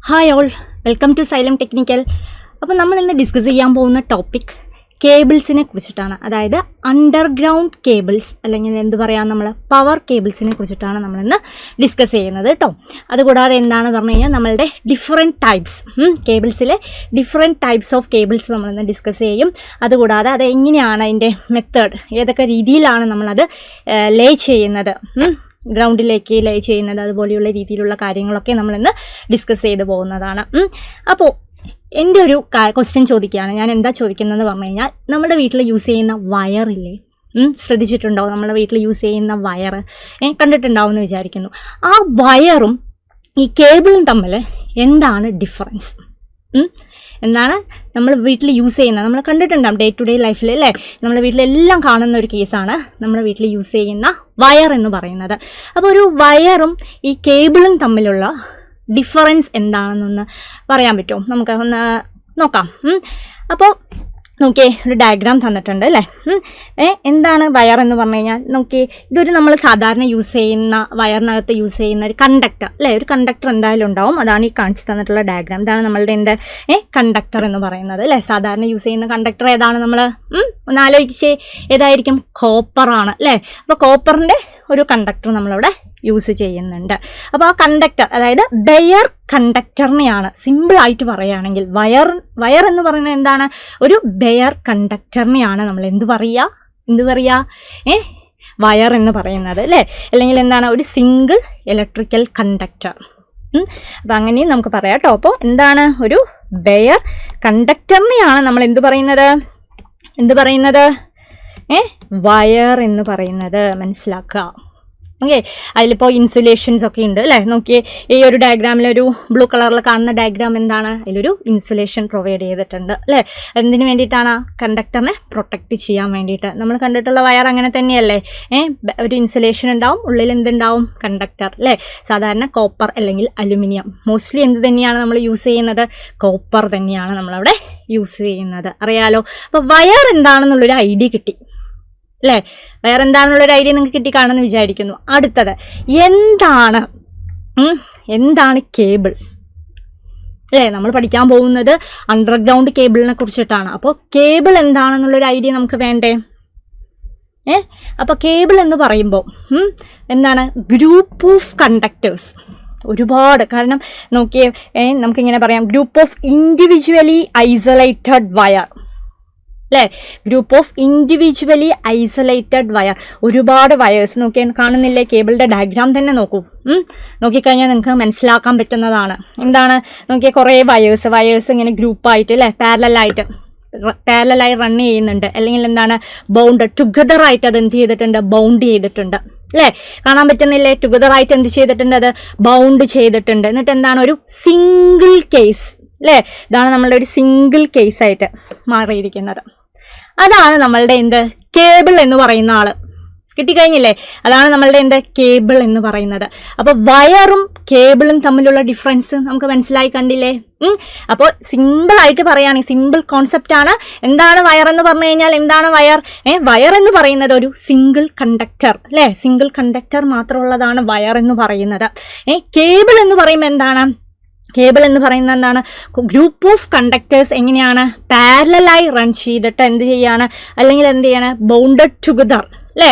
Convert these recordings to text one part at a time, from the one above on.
Hi all, welcome to Xylem technical. അപ്പോൾ നമ്മൾ ഇന്ന് ഡിസ്കസ് ചെയ്യാൻ പോകുന്ന ടോപ്പിക് കേബിൾസിനെ കുറിച്ചിട്ടാണ്. അതായത് അണ്ടർഗ്രൗണ്ട് കേബിൾസ്, അല്ലെങ്കിൽ എന്ത് പറയാം, നമ്മൾ പവർ കേബിൾസിനെ കുറിച്ചിട്ടാണ് നമ്മളിന്ന് ഡിസ്കസ് ചെയ്യുന്നത് കേട്ടോ. അതുകൂടാതെ എന്താണെന്ന് പറഞ്ഞു കഴിഞ്ഞാൽ നമ്മളുടെ ഡിഫറെൻറ്റ് ടൈപ്സ്, കേബിൾസിലെ ഡിഫറെൻറ്റ് ടൈപ്സ് ഓഫ് കേബിൾസ് നമ്മളിന്ന് ഡിസ്കസ് ചെയ്യും. അതുകൂടാതെ അത് എങ്ങനെയാണ് അതിൻ്റെ മെത്തേഡ്, ഏതൊക്കെ രീതിയിലാണ് നമ്മളത് ലേ ചെയ്യുന്നത്, ഗ്രൗണ്ടിലേക്ക് ലേ ചെയ്യുന്നത്, അതുപോലെയുള്ള രീതിയിലുള്ള കാര്യങ്ങളൊക്കെ നമ്മളിന്ന് ഡിസ്കസ് ചെയ്ത് പോകുന്നതാണ്. അപ്പോൾ എൻ്റെ ഒരു ക്വസ്റ്റ്യൻ ചോദിക്കുകയാണ്. ഞാൻ എന്താ ചോദിക്കുന്നതെന്ന് പറഞ്ഞു കഴിഞ്ഞാൽ, നമ്മുടെ വീട്ടിൽ യൂസ് ചെയ്യുന്ന വയറില്ലേ, ശ്രദ്ധിച്ചിട്ടുണ്ടാവും, നമ്മുടെ വീട്ടിൽ യൂസ് ചെയ്യുന്ന വയർ കണ്ടിട്ടുണ്ടാവും എന്ന് വിചാരിക്കുന്നു. ആ വയറും ഈ കേബിളും തമ്മിൽ എന്താണ് ഡിഫറൻസ്? എന്താണ് നമ്മൾ വീട്ടിൽ യൂസ് ചെയ്യുന്നത്, നമ്മൾ കണ്ടിട്ടുണ്ടാകും ഡേ ടു ഡേ ലൈഫിൽ അല്ലേ, നമ്മുടെ വീട്ടിലെല്ലാം കാണുന്ന ഒരു കേസാണ് നമ്മുടെ വീട്ടിൽ യൂസ് ചെയ്യുന്ന വയർ എന്ന് പറയുന്നത്. അപ്പോൾ ഒരു വയറും ഈ കേബിളും തമ്മിലുള്ള ഡിഫറൻസ് എന്താണെന്നൊന്ന് പറയാൻ പറ്റുമോ? നമുക്ക് ഒന്ന് നോക്കാം. അപ്പോൾ നോക്കിയേ, ഒരു ഡയഗ്രാം തന്നിട്ടുണ്ട് അല്ലേ. എന്താണ് വയർ എന്ന് പറഞ്ഞു കഴിഞ്ഞാൽ, നോക്കിയേ, ഇതൊരു നമ്മൾ സാധാരണ യൂസ് ചെയ്യുന്ന വയറിനകത്ത് യൂസ് ചെയ്യുന്ന ഒരു കണ്ടക്ടർ അല്ലേ. ഒരു കണ്ടക്ടർ എന്തായാലും ഉണ്ടാവും, അതാണ് ഈ കാണിച്ചു തന്നിട്ടുള്ള ഡയഗ്രാം. ഇതാണ് നമ്മളുടെ എൻ്റെ കണ്ടക്ടർ എന്ന് പറയുന്നത് അല്ലേ. സാധാരണ യൂസ് ചെയ്യുന്ന കണ്ടക്ടർ ഏതാണ്? നമ്മൾ ഒന്ന് ആലോചിച്ചേ, ഏതായിരിക്കും? കോപ്പറാണ് അല്ലേ. അപ്പോൾ കോപ്പറിൻ്റെ ഒരു കണ്ടക്ടർ നമ്മളിവിടെ യൂസ് ചെയ്യുന്നുണ്ട്. അപ്പോൾ ആ കണ്ടക്ടർ, അതായത് ബെയർ കണ്ടക്ടറിനെയാണ് സിമ്പിളായിട്ട് പറയുകയാണെങ്കിൽ, വയർ എന്ന് പറയുന്നത് എന്താണ്? ഒരു ബെയർ കണ്ടക്ടറിനെയാണ് നമ്മൾ എന്ത് പറയുക വയർ എന്ന് പറയുന്നത് അല്ലേ. അല്ലെങ്കിൽ എന്താണ്? ഒരു സിംഗിൾ ഇലക്ട്രിക്കൽ കണ്ടക്ടർ. അപ്പം അങ്ങനെയും നമുക്ക് പറയാം കേട്ടോ. അപ്പോൾ എന്താണ്? ഒരു ബെയർ കണ്ടക്ടറിനെയാണ് നമ്മൾ എന്ത് പറയുന്നത് വയർ എന്ന് പറയുന്നത്. മനസ്സിലാക്കുക. ഓക്കെ, അതിലിപ്പോൾ ഇൻസുലേഷൻസ് ഒക്കെ ഉണ്ട് അല്ലേ. നോക്കിയേ, ഈ ഒരു ഡയഗ്രാമിലൊരു ബ്ലൂ കളറിൽ കാണുന്ന ഡയഗ്രാം എന്താണ്? അതിലൊരു ഇൻസുലേഷൻ പ്രൊവൈഡ് ചെയ്തിട്ടുണ്ട് അല്ലേ. എന്തിനു വേണ്ടിയിട്ടാണ്? കണ്ടക്ടറിനെ പ്രൊട്ടക്റ്റ് ചെയ്യാൻ വേണ്ടിയിട്ട്. നമ്മൾ കണ്ടിട്ടുള്ള വയർ അങ്ങനെ തന്നെയല്ലേ. ഒരു ഇൻസുലേഷൻ ഉണ്ടാവും, ഉള്ളിൽ എന്തുണ്ടാവും? കണ്ടക്ടർ അല്ലേ. സാധാരണ കോപ്പർ അല്ലെങ്കിൽ അലുമിനിയം, മോസ്റ്റ്ലി എന്ത് തന്നെയാണ് നമ്മൾ യൂസ് ചെയ്യുന്നത്? കോപ്പർ തന്നെയാണ് നമ്മളവിടെ യൂസ് ചെയ്യുന്നത്, അറിയാലോ. അപ്പോൾ വയർ എന്താണെന്നുള്ളൊരു ഐഡിയ കിട്ടി അല്ലേ. വേറെ എന്താണെന്നുള്ളൊരു ഐഡിയ നിങ്ങൾക്ക് കിട്ടിക്കാണെന്ന് വിചാരിക്കുന്നു. അടുത്തത് എന്താണ് കേബിൾ അല്ലേ. നമ്മൾ പഠിക്കാൻ പോകുന്നത് അണ്ടർഗ്രൗണ്ട് കേബിളിനെ കുറിച്ചിട്ടാണ്. അപ്പോൾ കേബിൾ എന്താണെന്നുള്ളൊരു ഐഡിയ നമുക്ക് വേണ്ടേ? അപ്പോൾ കേബിൾ എന്ന് പറയുമ്പോൾ എന്താണ്? Group of conductors. ഒരുപാട്, കാരണം നോക്കിയേ, നമുക്കിങ്ങനെ പറയാം, group of individually isolated wire അല്ലേ. Group of individually isolated wire, ഒരുപാട് വയേഴ്സ്. നോക്കിയാൽ കാണുന്നില്ലേ? കേബിളിൻ്റെ ഡയഗ്രാം തന്നെ നോക്കിക്കഴിഞ്ഞാൽ നിങ്ങൾക്ക് മനസ്സിലാക്കാൻ പറ്റുന്നതാണ്. എന്താണ്? നോക്കിയാൽ കുറേ വയേഴ്സ് ഇങ്ങനെ ഗ്രൂപ്പായിട്ട് അല്ലേ, പാരലലായി റൺ ചെയ്യുന്നുണ്ട്. അല്ലെങ്കിൽ എന്താണ്? ടുഗദറായിട്ട് അത് എന്ത് ചെയ്തിട്ടുണ്ട്? ബൗണ്ട് ചെയ്തിട്ടുണ്ട് അല്ലേ. കാണാൻ പറ്റുന്നില്ലേ? ടുഗദറായിട്ട് എന്ത് ചെയ്തിട്ടുണ്ട്? അത് ബൗണ്ട് ചെയ്തിട്ടുണ്ട്. എന്നിട്ട് എന്താണ്? ഒരു സിംഗിൾ കേസ് അല്ലേ. ഇതാണ് നമ്മളുടെ ഒരു സിംഗിൾ കേസായിട്ട് മാറിയിരിക്കുന്നത്. അതാണ് നമ്മളുടെ കേബിൾ എന്ന് പറയുന്ന ആള്. കിട്ടിക്കഴിഞ്ഞില്ലേ? അതാണ് നമ്മളുടെ കേബിൾ എന്ന് പറയുന്നത്. അപ്പോൾ വയറും കേബിളും തമ്മിലുള്ള ഡിഫറൻസ് നമുക്ക് മനസ്സിലായി കണ്ടില്ലേ? അപ്പോൾ സിമ്പിളായിട്ട് പറയുകയാണെങ്കിൽ, സിമ്പിൾ കോൺസെപ്റ്റ് ആണ്. എന്താണ് വയർ എന്ന് പറഞ്ഞു കഴിഞ്ഞാൽ? എന്താണ് വയർ? വയർ എന്ന് പറയുന്നത് ഒരു സിംഗിൾ കണ്ടക്ടർ അല്ലേ. സിംഗിൾ കണ്ടക്ടർ മാത്രമുള്ളതാണ് വയർ എന്ന് പറയുന്നത്. കേബിൾ എന്ന് പറയുമ്പോൾ എന്താണ്? കേബിൾ എന്ന് പറയുന്നത് എന്താണ്? ഗ്രൂപ്പ് ഓഫ് കണ്ടക്ടേഴ്സ് എങ്ങനെയാണ്? പാരലലായി റൺ ചെയ്തിട്ട് എന്ത് ചെയ്യാണ്? അല്ലെങ്കിൽ എന്ത് ചെയ്യാണ്? ബൗണ്ടഡ് ടുഗദർ അല്ലേ,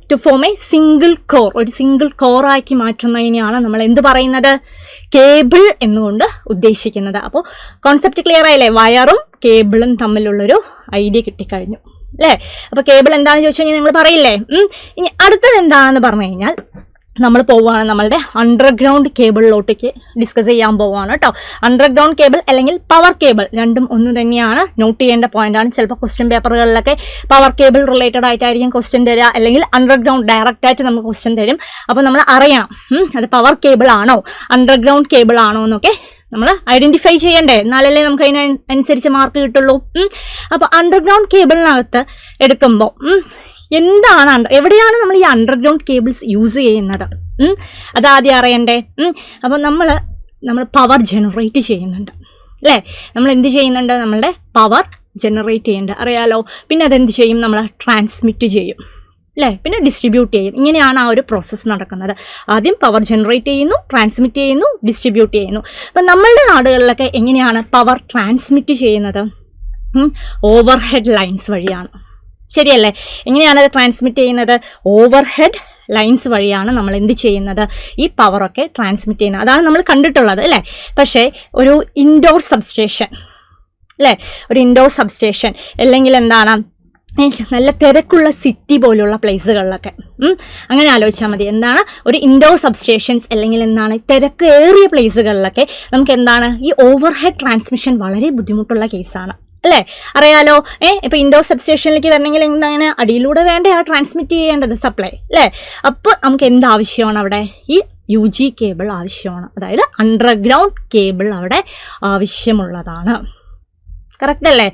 to form a single core, ഒരു സിംഗിൾ കോറാക്കി മാറ്റുന്നതിനെയാണ് നമ്മൾ എന്ത് പറയുന്നത്? കേബിൾ എന്നുകൊണ്ട് ഉദ്ദേശിക്കുന്നത്. അപ്പോൾ കോൺസെപ്റ്റ് ക്ലിയർ ആയില്ലേ? വയറും കേബിളും തമ്മിലുള്ളൊരു ഐഡിയ കിട്ടിക്കഴിഞ്ഞു അല്ലേ. അപ്പോൾ കേബിൾ എന്താണെന്ന് ചോദിച്ചു കഴിഞ്ഞാൽ നിങ്ങൾ പറയില്ലേ? ഇനി അടുത്തത് എന്താണെന്ന് പറഞ്ഞു കഴിഞ്ഞാൽ, നമ്മൾ പോവുകയാണ് നമ്മളുടെ അണ്ടർഗ്രൗണ്ട് കേബിളിലോട്ടേക്ക് ഡിസ്കസ് ചെയ്യാൻ പോവുകയാണ് കേട്ടോ. അണ്ടർഗ്രൗണ്ട് കേബിൾ അല്ലെങ്കിൽ പവർ കേബിൾ രണ്ടും ഒന്ന് തന്നെയാണ്. നോട്ട് ചെയ്യേണ്ട പോയിന്റാണ്. ചിലപ്പോൾ ക്വസ്റ്റ്യൻ പേപ്പറുകളിലൊക്കെ പവർ കേബിൾ റിലേറ്റഡ് ആയിട്ടായിരിക്കും ക്വസ്റ്റ്യൻ തരിക, അല്ലെങ്കിൽ അണ്ടർഗ്രൗണ്ട് ഡയറക്റ്റായിട്ട് നമുക്ക് ക്വസ്റ്റ്യൻ തരും. അപ്പോൾ നമ്മൾ അറിയണം അത് പവർ കേബിൾ ആണോ അണ്ടർഗ്രൗണ്ട് കേബിൾ ആണോ എന്നൊക്കെ നമ്മൾ ഐഡന്റിഫൈ ചെയ്യണ്ടേ, എന്നാലല്ലേ നമുക്ക് അതിനനുസരിച്ച് മാർക്ക് കിട്ടുള്ളൂ. അപ്പോൾ അണ്ടർഗ്രൗണ്ട് കേബിളിനകത്ത് എടുക്കുമ്പോൾ എവിടെയാണ് നമ്മൾ ഈ അണ്ടർഗ്രൗണ്ട് കേബിൾസ് യൂസ് ചെയ്യുന്നത്? അതാദ്യം അറിയണ്ടേ. അപ്പോൾ നമ്മൾ പവർ ജനറേറ്റ് ചെയ്യുന്നുണ്ട് അല്ലേ. നമ്മൾ എന്ത് ചെയ്യുന്നുണ്ട്? നമ്മളുടെ പവർ ജനറേറ്റ് ചെയ്യുന്നുണ്ട്, അറിയാലോ. പിന്നെ അതെന്ത് ചെയ്യും? നമ്മൾ ട്രാൻസ്മിറ്റ് ചെയ്യും അല്ലേ, പിന്നെ ഡിസ്ട്രിബ്യൂട്ട് ചെയ്യും. ഇങ്ങനെയാണ് ആ ഒരു പ്രോസസ്സ് നടക്കുന്നത്. ആദ്യം പവർ ജനറേറ്റ് ചെയ്യുന്നു, ട്രാൻസ്മിറ്റ് ചെയ്യുന്നു, ഡിസ്ട്രിബ്യൂട്ട് ചെയ്യുന്നു. അപ്പം നമ്മളുടെ നാടുകളിലൊക്കെ എങ്ങനെയാണ് പവർ ട്രാൻസ്മിറ്റ് ചെയ്യുന്നത്? ഓവർ ഹെഡ് ലൈൻസ് വഴിയാണ്. ശരിയല്ലേ? എങ്ങനെയാണ് അത് ട്രാൻസ്മിറ്റ് ചെയ്യുന്നത്? ഓവർ ഹെഡ് ലൈൻസ് വഴിയാണ് നമ്മൾ എന്ത് ചെയ്യുന്നത്? ഈ പവറൊക്കെ ട്രാൻസ്മിറ്റ് ചെയ്യുന്നത്. അതാണ് നമ്മൾ കണ്ടിട്ടുള്ളത് അല്ലേ. പക്ഷേ ഒരു ഇൻഡോർ സബ്സ്റ്റേഷൻ അല്ലേ, ഒരു ഇൻഡോർ സബ്സ്റ്റേഷൻ അല്ലെങ്കിൽ എന്താണ് നല്ല തിരക്കുള്ള സിറ്റി പോലുള്ള പ്ലേസുകളിലൊക്കെ അങ്ങനെ ആലോചിച്ചാൽ മതി. എന്താണ് ഒരു ഇൻഡോർ സബ്സ്റ്റേഷൻസ് അല്ലെങ്കിൽ എന്താണ് തിരക്കേറിയ പ്ലേസുകളിലൊക്കെ നമുക്ക് എന്താണ് ഈ ഓവർ ഹെഡ് ട്രാൻസ്മിഷൻ വളരെ ബുദ്ധിമുട്ടുള്ള കേസാണ് അല്ലേ. അറിയാലോ, ഇപ്പൊ ഇൻഡോർ സബ്സ്റ്റേഷനിലേക്ക് വരണമെങ്കിൽ എന്താണ് അടിയിലൂടെ വേണ്ടേ ആ ട്രാൻസ്മിറ്റ് ചെയ്യേണ്ടത് സപ്ലൈ അല്ലേ. അപ്പോൾ നമുക്ക് എന്താവശ്യമാണ് അവിടെ? ഈ UG കേബിൾ ആവശ്യമാണ്. അതായത് അണ്ടർഗ്രൗണ്ട് കേബിൾ അവിടെ ആവശ്യമുള്ളതാണ്. കറക്റ്റ് അല്ലേ?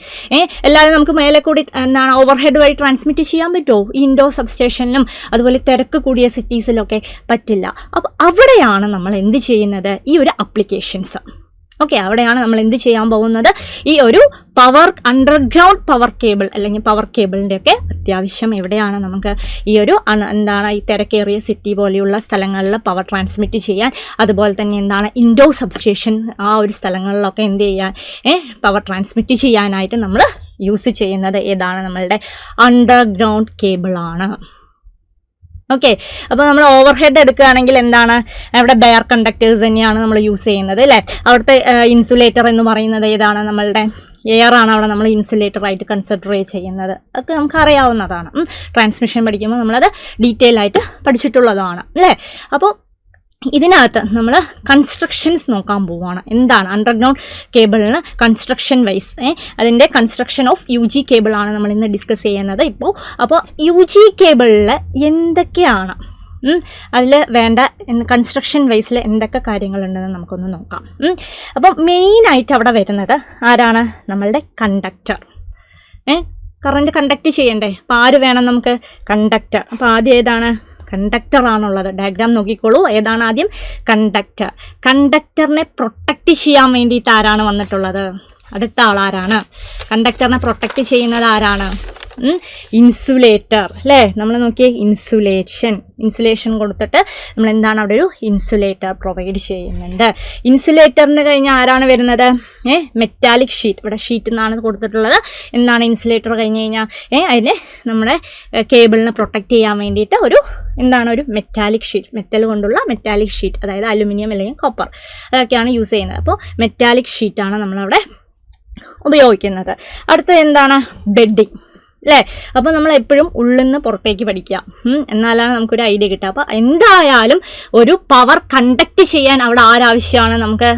എല്ലാവരും നമുക്ക് മേലെ കൂടി എന്താണ് ഓവർ ഹെഡ് വഴി ട്രാൻസ്മിറ്റ് ചെയ്യാൻ പറ്റുമോ? ഈ ഇൻഡോർ സബ്സ്റ്റേഷനിലും അതുപോലെ തിരക്ക് കൂടിയ സിറ്റീസിലൊക്കെ പറ്റില്ല. അപ്പോൾ അവിടെയാണ് നമ്മൾ എന്ത് ചെയ്യുന്നത്? ഈ ഒരു അപ്ലിക്കേഷൻസ് ഓക്കെ, അവിടെയാണ് നമ്മൾ എന്ത് ചെയ്യാൻ പോകുന്നത്? ഈ ഒരു പവർ അണ്ടർഗ്രൗണ്ട് പവർ കേബിൾ അല്ലെങ്കിൽ പവർ കേബിളിൻ്റെ ഒക്കെ അത്യാവശ്യം എവിടെയാണ് നമുക്ക് ഈ ഒരു എന്താണ് ഈ തിരക്കേറിയ സിറ്റി പോലെയുള്ള സ്ഥലങ്ങളിൽ പവർ ട്രാൻസ്മിറ്റ് ചെയ്യാൻ, അതുപോലെ തന്നെ എന്താണ് ഇൻഡോർ സബ്സ്റ്റേഷൻ ആ ഒരു സ്ഥലങ്ങളിലൊക്കെ എന്ത് ചെയ്യാൻ പവർ ട്രാൻസ്മിറ്റ് ചെയ്യാനായിട്ട് നമ്മൾ യൂസ് ചെയ്യുന്നത് ഏതാണ്? നമ്മളുടെ അണ്ടർഗ്രൗണ്ട് കേബിളാണ്. ഓക്കെ, അപ്പോൾ നമ്മൾ ഓവർ ഹെഡ് എടുക്കുകയാണെങ്കിൽ എന്താണ് അവിടെ ബെയർ കണ്ടക്ടേഴ്സ് തന്നെയാണ് നമ്മൾ യൂസ് ചെയ്യുന്നത് അല്ലേ. അവിടുത്തെ ഇൻസുലേറ്റർ എന്ന് പറയുന്നത് ഏതാണ്? നമ്മളുടെ എയറാണ് അവിടെ നമ്മൾ ഇൻസുലേറ്ററായിട്ട് കൺസിഡർ ചെയ്യുന്നത്. ഒക്കെ നമുക്ക് അറിയാവുന്നതാണ്. ട്രാൻസ്മിഷൻ പഠിക്കുമ്പോൾ നമ്മളത് ഡീറ്റെയിൽ ആയിട്ട് പഠിച്ചിട്ടുള്ളതാണ് അല്ലേ. അപ്പോൾ ഇതിനകത്ത് നമ്മൾ കൺസ്ട്രക്ഷൻസ് നോക്കാൻ പോവുകയാണ്. എന്താണ് അണ്ടർഗ്രൗണ്ട് കേബിളിന് കൺസ്ട്രക്ഷൻ വൈസ് അതിൻ്റെ കൺസ്ട്രക്ഷൻ ഓഫ് UG കേബിളാണ് നമ്മൾ ഇന്ന് ഡിസ്കസ് ചെയ്യുന്നത് ഇപ്പോൾ. അപ്പോൾ UG കേബിളിൽ എന്തൊക്കെയാണ് അതിൽ വേണ്ട കൺസ്ട്രക്ഷൻ വൈസിൽ എന്തൊക്കെ കാര്യങ്ങളുണ്ടെന്ന് നമുക്കൊന്ന് നോക്കാം. അപ്പോൾ മെയിനായിട്ട് അവിടെ വരുന്നത് ആരാണ്? നമ്മളുടെ കണ്ടക്ടർ. കറണ്ട് കണ്ടക്ട് ചെയ്യണ്ടേ? അപ്പോൾ ആര് വേണം നമുക്ക്? കണ്ടക്ടർ. അപ്പോൾ ആദ്യം ഏതാണ്? കണ്ടക്ടർ ആണുള്ളത്. ഡയഗ്രാം നോക്കിക്കോളൂ. ഏതാണ് ആദ്യം? കണ്ടക്ടർ. കണ്ടക്ടറിനെ പ്രൊട്ടക്റ്റ് ചെയ്യാൻ വേണ്ടിയിട്ട് ആരാണ് വന്നിട്ടുള്ളത്? അടുത്ത ആളാരാണ്? കണ്ടക്ടറിനെ പ്രൊട്ടക്റ്റ് ചെയ്യുന്നത് ആരാണ്? ഇൻസുലേറ്റർ അല്ലേ. നമ്മൾ നോക്കിയേ, ഇൻസുലേഷൻ കൊടുത്തിട്ട് നമ്മൾ എന്താണ് അവിടെ ഒരു ഇൻസുലേറ്റർ പ്രൊവൈഡ് ചെയ്യുന്നുണ്ട്. ഇൻസുലേറ്ററിന് കഴിഞ്ഞ് ആരാണ് വരുന്നത്? Metallic sheet. ഇവിടെ ഷീറ്റ് എന്നാണ് കൊടുത്തിട്ടുള്ളത്. എന്താണ് ഇൻസുലേറ്റർ കഴിഞ്ഞ് കഴിഞ്ഞാൽ അതിനെ നമ്മുടെ കേബിളിനെ പ്രൊട്ടക്റ്റ് ചെയ്യാൻ വേണ്ടിയിട്ട് ഒരു എന്താണ് ഒരു മെറ്റാലിക് ഷീറ്റ്, മെറ്റൽ കൊണ്ടുള്ള മെറ്റാലിക് ഷീറ്റ്, അതായത് അലുമിനിയം അല്ലെങ്കിൽ കോപ്പർ അതൊക്കെയാണ് യൂസ് ചെയ്യുന്നത്. അപ്പോൾ മെറ്റാലിക് ഷീറ്റാണ് നമ്മളവിടെ ഉപയോഗിക്കുന്നത്. അടുത്തത് എന്താണ്? ബെഡിങ് അല്ലേ. അപ്പോൾ നമ്മൾ എപ്പോഴും ഉള്ളിൽ നിന്ന് പുറത്തേക്ക് പഠിക്കുക, എന്നാലാണ് നമുക്കൊരു ഐഡിയ കിട്ടുക. അപ്പോൾ എന്തായാലും ഒരു പവർ കണ്ടക്ട് ചെയ്യാൻ അവിടെ ആരാവശ്യമാണ്? നമുക്ക്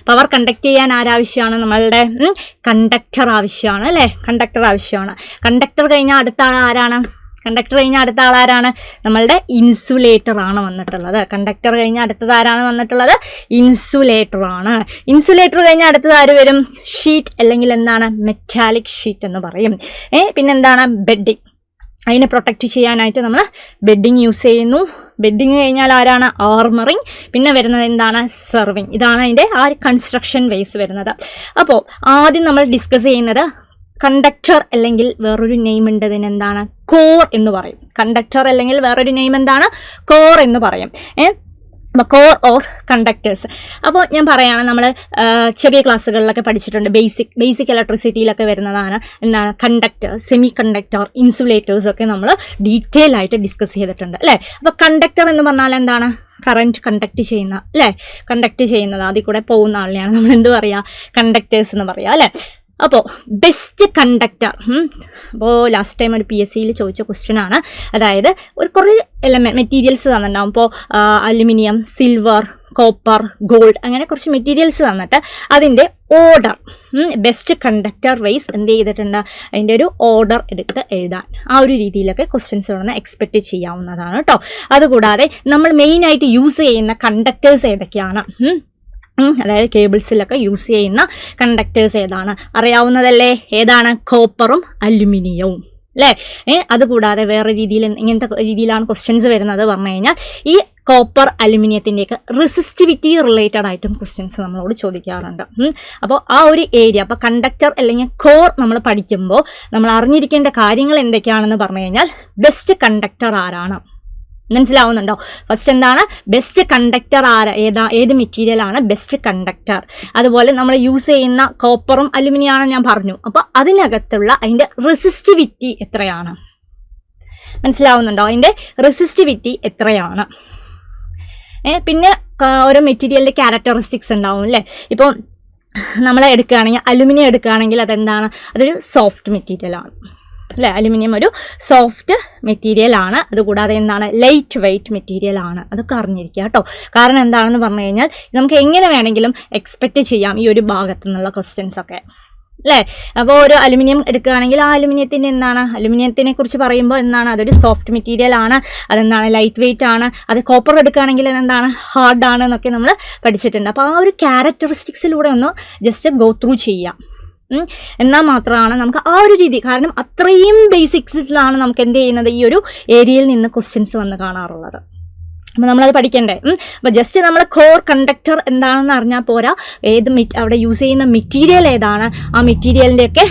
പവർ കണ്ടക്ട് ചെയ്യാൻ ആരാവശ്യമാണ്? നമ്മളുടെ കണ്ടക്ടർ ആവശ്യമാണ് അല്ലേ. കണ്ടക്ടർ ആവശ്യമാണ്. കണ്ടക്ടർ കഴിഞ്ഞാൽ അടുത്ത ആൾ ആരാണ്? കണ്ടക്ടർ കഴിഞ്ഞാൽ അടുത്ത ആളാരാണ്? നമ്മളുടെ ഇൻസുലേറ്റർ ആണ് വന്നിട്ടുള്ളത്. കണ്ടക്ടർ കഴിഞ്ഞാൽ അടുത്തത് ആരാണ് വന്നിട്ടുള്ളത്? ഇൻസുലേറ്റർ ആണ്. ഇൻസുലേറ്റർ കഴിഞ്ഞാൽ അടുത്തത് ആര് വരും? ഷീറ്റ് അല്ലെങ്കിൽ എന്താണ് മെറ്റാലിക് ഷീറ്റ് എന്ന് പറയും. പിന്നെന്താണ്? ബെഡിങ്. അതിനെ പ്രൊട്ടക്റ്റ് ചെയ്യാനായിട്ട് നമ്മൾ ബെഡിങ് യൂസ് ചെയ്യുന്നു. ബെഡിങ് കഴിഞ്ഞാൽ ആരാണ്? ആർമറിങ്. പിന്നെ വരുന്നത് എന്താണ്? സെർവിങ്. ഇതാണ് അതിൻ്റെ ആ ഒരു കൺസ്ട്രക്ഷൻ വേസ് വരുന്നത്. അപ്പോൾ ആദ്യം നമ്മൾ ഡിസ്കസ് ചെയ്യുന്നത് കണ്ടക്ടർ അല്ലെങ്കിൽ വേറൊരു നെയിം ഉണ്ട് ഇതിന്, എന്താണ്? കോർ എന്ന് പറയും. കണ്ടക്ടർ അല്ലെങ്കിൽ വേറൊരു നെയിം എന്താണ്? കോർ എന്ന് പറയും. Core or conductors. അപ്പോൾ ഞാൻ പറയുകയാണ്, നമ്മൾ ചെറിയ ക്ലാസ്സുകളിലൊക്കെ പഠിച്ചിട്ടുണ്ട്. ബേസിക് ഇലക്ട്രിസിറ്റിയിലൊക്കെ വരുന്നതാണ് എന്താണ്? കണ്ടക്ടർ, സെമി കണ്ടക്ടർ, ഇൻസുലേറ്റേഴ്സ് ഒക്കെ നമ്മൾ ഡീറ്റെയിൽ ആയിട്ട് ഡിസ്കസ് ചെയ്തിട്ടുണ്ട് അല്ലേ. അപ്പോൾ കണ്ടക്ടർ എന്ന് പറഞ്ഞാൽ എന്താണ്? കറൻറ്റ് കണ്ടക്ട് ചെയ്യുന്ന അല്ലേ. കണ്ടക്ട് ചെയ്യുന്നത് അതിൽ കൂടെ പോകുന്ന ആളിനെയാണ് നമ്മൾ എന്ത് പറയുക? കണ്ടക്ടേഴ്സ് എന്ന് പറയുക അല്ലേ. അപ്പോൾ ബെസ്റ്റ് കണ്ടക്ടർ, അപ്പോൾ ലാസ്റ്റ് ടൈം ഒരു PSCയിൽ ചോദിച്ച ക്വസ്റ്റ്യൻ ആണ്. അതായത് ഒരു കുറേ മെറ്റീരിയൽസ് തന്നിട്ടുണ്ടാവും. ഇപ്പോൾ അലുമിനിയം, സിൽവർ, കോപ്പർ, ഗോൾഡ്, അങ്ങനെ കുറച്ച് മെറ്റീരിയൽസ് തന്നിട്ട് അതിൻ്റെ ഓർഡർ ബെസ്റ്റ് കണ്ടക്ടർ വൈസ് എന്ത് ചെയ്തിട്ടുണ്ട്? അതിൻ്റെ ഒരു ഓർഡർ എടുത്ത് എഴുതാൻ ആ ഒരു രീതിയിലൊക്കെ ക്വസ്റ്റ്യൻസ് വേണമെന്ന് എക്സ്പെക്റ്റ് ചെയ്യാവുന്നതാണ് കേട്ടോ. അതുകൂടാതെ നമ്മൾ മെയിനായിട്ട് യൂസ് ചെയ്യുന്ന കണ്ടക്ടേഴ്സ് ഏതൊക്കെയാണ്? അതായത് കേബിൾസിലൊക്കെ യൂസ് ചെയ്യുന്ന കണ്ടക്ടേഴ്സ് ഏതാണ്? അറിയാവുന്നതല്ലേ. ഏതാണ്? കോപ്പറും അലുമിനിയവും അല്ലേ? അതുകൂടാതെ വേറെ രീതിയിൽ ഇങ്ങനത്തെ രീതിയിലാണ് ക്വസ്റ്റ്യൻസ് വരുന്നത് പറഞ്ഞു കഴിഞ്ഞാൽ ഈ കോപ്പർ അലുമിനിയത്തിൻ്റെയൊക്കെ റെസിസ്റ്റിവിറ്റി റിലേറ്റഡ് ആയിട്ടും ക്വസ്റ്റ്യൻസ് നമ്മളോട് ചോദിക്കാറുണ്ട്. അപ്പോൾ ആ ഒരു ഏരിയ, അപ്പോൾ കണ്ടക്ടർ അല്ലെങ്കിൽ കോർ നമ്മൾ പഠിക്കുമ്പോൾ നമ്മൾ അറിഞ്ഞിരിക്കേണ്ട കാര്യങ്ങൾ എന്തൊക്കെയാണെന്ന് പറഞ്ഞു കഴിഞ്ഞാൽ ബെസ്റ്റ് കണ്ടക്ടർ ആരാണ്, മനസ്സിലാവുന്നുണ്ടോ? ഫസ്റ്റ് എന്താണ് ബെസ്റ്റ് കണ്ടക്ടർ ഏത് മെറ്റീരിയൽ ആണ് ബെസ്റ്റ് കണ്ടക്ടർ, അതുപോലെ നമ്മൾ യൂസ് ചെയ്യുന്ന കോപ്പറും അലുമിനിയമാണ് ഞാൻ പറഞ്ഞു. അപ്പോൾ അതിനകത്തുള്ള അതിൻ്റെ റെസിസ്റ്റിവിറ്റി എത്രയാണ്, മനസ്സിലാവുന്നുണ്ടോ? അതിൻ്റെ റെസിസ്റ്റിവിറ്റി എത്രയാണ്. പിന്നെ ഓരോ മെറ്റീരിയലിൻ്റെ ക്യാരക്ടറിസ്റ്റിക്സ് ഉണ്ടാവും അല്ലേ? ഇപ്പോൾ നമ്മൾ എടുക്കുകയാണെങ്കിൽ അലുമിനിയം എടുക്കുകയാണെങ്കിൽ അതെന്താണ്, അതൊരു സോഫ്റ്റ് മെറ്റീരിയലാണ് അല്ലേ? അലുമിനിയം ഒരു സോഫ്റ്റ് മെറ്റീരിയൽ ആണ്. അതുകൂടാതെ എന്താണ് ലൈറ്റ് വെയ്റ്റ് മെറ്റീരിയൽ ആണ്. അതൊക്കെ അറിഞ്ഞിരിക്കുക കേട്ടോ. കാരണം എന്താണെന്ന് പറഞ്ഞു കഴിഞ്ഞാൽ നമുക്ക് എങ്ങനെ വേണമെങ്കിലും എക്സ്പെക്റ്റ് ചെയ്യാം ഈ ഒരു ഭാഗത്തു നിന്നുള്ള ക്വസ്റ്റ്യൻസ് ഒക്കെ അല്ലേ? അപ്പോൾ ഒരു അലുമിനിയം എടുക്കുകയാണെങ്കിൽ ആ അലുമിനിയത്തിൻ്റെ എന്താണ്, അലുമിനിയത്തിനെ കുറിച്ച് പറയുമ്പോൾ എന്താണ്, അതൊരു സോഫ്റ്റ് മെറ്റീരിയൽ ആണ്, അതെന്താണ് ലൈറ്റ് വെയ്റ്റ് ആണ്. അത് കോപ്പർ എടുക്കുകയാണെങ്കിൽ അതെന്താണ് ഹാർഡ് ആണ് എന്നൊക്കെ നമ്മൾ പഠിച്ചിട്ടുണ്ട്. അപ്പോൾ ആ ഒരു ക്യാരക്ടറിസ്റ്റിക്സിലൂടെ ഒന്ന് ജസ്റ്റ് ഗോ ത്രൂ ചെയ്യാം. എന്നാൽ മാത്രമാണ് നമുക്ക് ആ ഒരു രീതി, കാരണം അത്രയും ബേസിക്സിലാണ് നമുക്ക് എന്ത് ചെയ്യുന്നത് ഈ ഒരു ഏരിയയിൽ നിന്ന് ക്വസ്റ്റ്യൻസ് വന്ന് കാണാറുള്ളത്. അപ്പോൾ നമ്മളത് പഠിക്കണ്ടേ? അപ്പോൾ ജസ്റ്റ് നമ്മൾ കോർ കണ്ടക്ടർ എന്താണെന്ന് അറിഞ്ഞാൽ പോരാ, അവിടെ യൂസ് ചെയ്യുന്ന മെറ്റീരിയൽ ഏതാണ്, ആ മെറ്റീരിയലിൻ്റെയൊക്കെ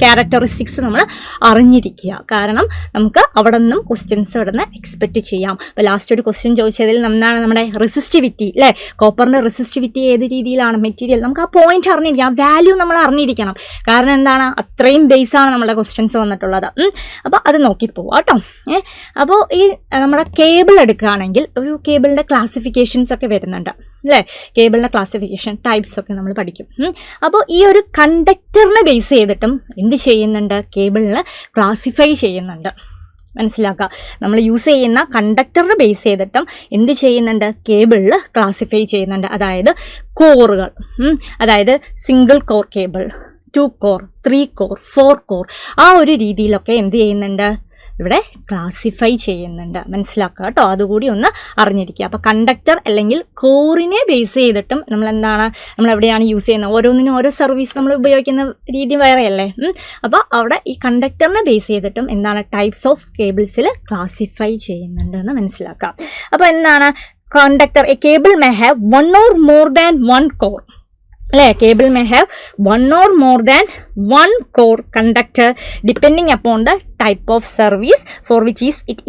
ക്യാരക്ടറിസ്റ്റിക്സ് നമ്മൾ അറിഞ്ഞിരിക്കുക. കാരണം നമുക്ക് അവിടെ നിന്നും ക്വസ്റ്റ്യൻസ് അവിടെ നിന്ന് എക്സ്പെക്റ്റ് ചെയ്യാം. അപ്പോൾ ലാസ്റ്റ് ഒരു ക്വസ്റ്റ്യൻ ചോദിച്ചതിൽ എന്താണ് നമ്മുടെ റെസിസ്റ്റിവിറ്റി അല്ലേ? കോപ്പറിൻ്റെ റെസിസ്റ്റിവിറ്റി ഏത് രീതിയിലാണ് മെറ്റീരിയൽ, നമുക്ക് ആ പോയിന്റ് അറിഞ്ഞിരിക്കാം, ആ വാല്യൂ നമ്മൾ അറിഞ്ഞിരിക്കണം. കാരണം എന്താണ്, അത്രയും ബേസാണ് നമ്മുടെ ക്വസ്റ്റ്യൻസ് വന്നിട്ടുള്ളത്. അപ്പോൾ അത് നോക്കിപ്പോവാം കേട്ടോ. അപ്പോൾ ഈ നമ്മുടെ കേബിൾ എടുക്കുകയാണെങ്കിൽ ഒരു കേബിളിൻ്റെ ക്ലാസിഫിക്കേഷൻസ് ഒക്കെ വരുന്നുണ്ട് അല്ലേ? കേബിളിൻ്റെ ക്ലാസിഫിക്കേഷൻ ടൈപ്സ് ഒക്കെ നമ്മൾ പഠിക്കും. അപ്പോൾ ഈ ഒരു കണ്ടക്ടറിനെ ബേസ് ചെയ്തിട്ടും എന്ത് ചെയ്യുന്നുണ്ട്, കേബിളിന് ക്ലാസിഫൈ ചെയ്യുന്നുണ്ട്. മനസ്സിലാക്കുക, നമ്മൾ യൂസ് ചെയ്യുന്ന കണ്ടക്ടറിനെ ബേസ് ചെയ്തിട്ടും എന്ത് ചെയ്യുന്നുണ്ട്, കേബിളിൽ ക്ലാസിഫൈ ചെയ്യുന്നുണ്ട്. അതായത് കോറുകൾ, അതായത് single core cable, 2 core, 3 core, 4 core, ആ ഒരു രീതിയിലൊക്കെ എന്ത് ചെയ്യുന്നുണ്ട്, ഇവിടെ ക്ലാസിഫൈ ചെയ്യുന്നുണ്ട്. മനസ്സിലാക്കുക കേട്ടോ, അതുകൂടി ഒന്ന് അറിഞ്ഞിരിക്കുക. അപ്പോൾ കണ്ടക്ടർ അല്ലെങ്കിൽ കോറിനെ ബേസ് ചെയ്തിട്ടും നമ്മൾ എവിടെയാണ് യൂസ് ചെയ്യുന്നത്, ഓരോന്നിനും ഓരോ സർവീസ് നമ്മൾ ഉപയോഗിക്കുന്ന രീതി വേറെയല്ലേ? അപ്പോൾ അവിടെ ഈ കണ്ടക്ടറിനെ ബേസ് ചെയ്തിട്ടും ടൈപ്സ് ഓഫ് കേബിൾസിൽ ക്ലാസിഫൈ ചെയ്യുന്നുണ്ട് എന്ന് മനസ്സിലാക്കാം. അപ്പോൾ conductor, a cable may have 1 or more than 1 core അല്ലേ? Cable may have 1 or more than 1 core conductor depending upon the type of service for which is it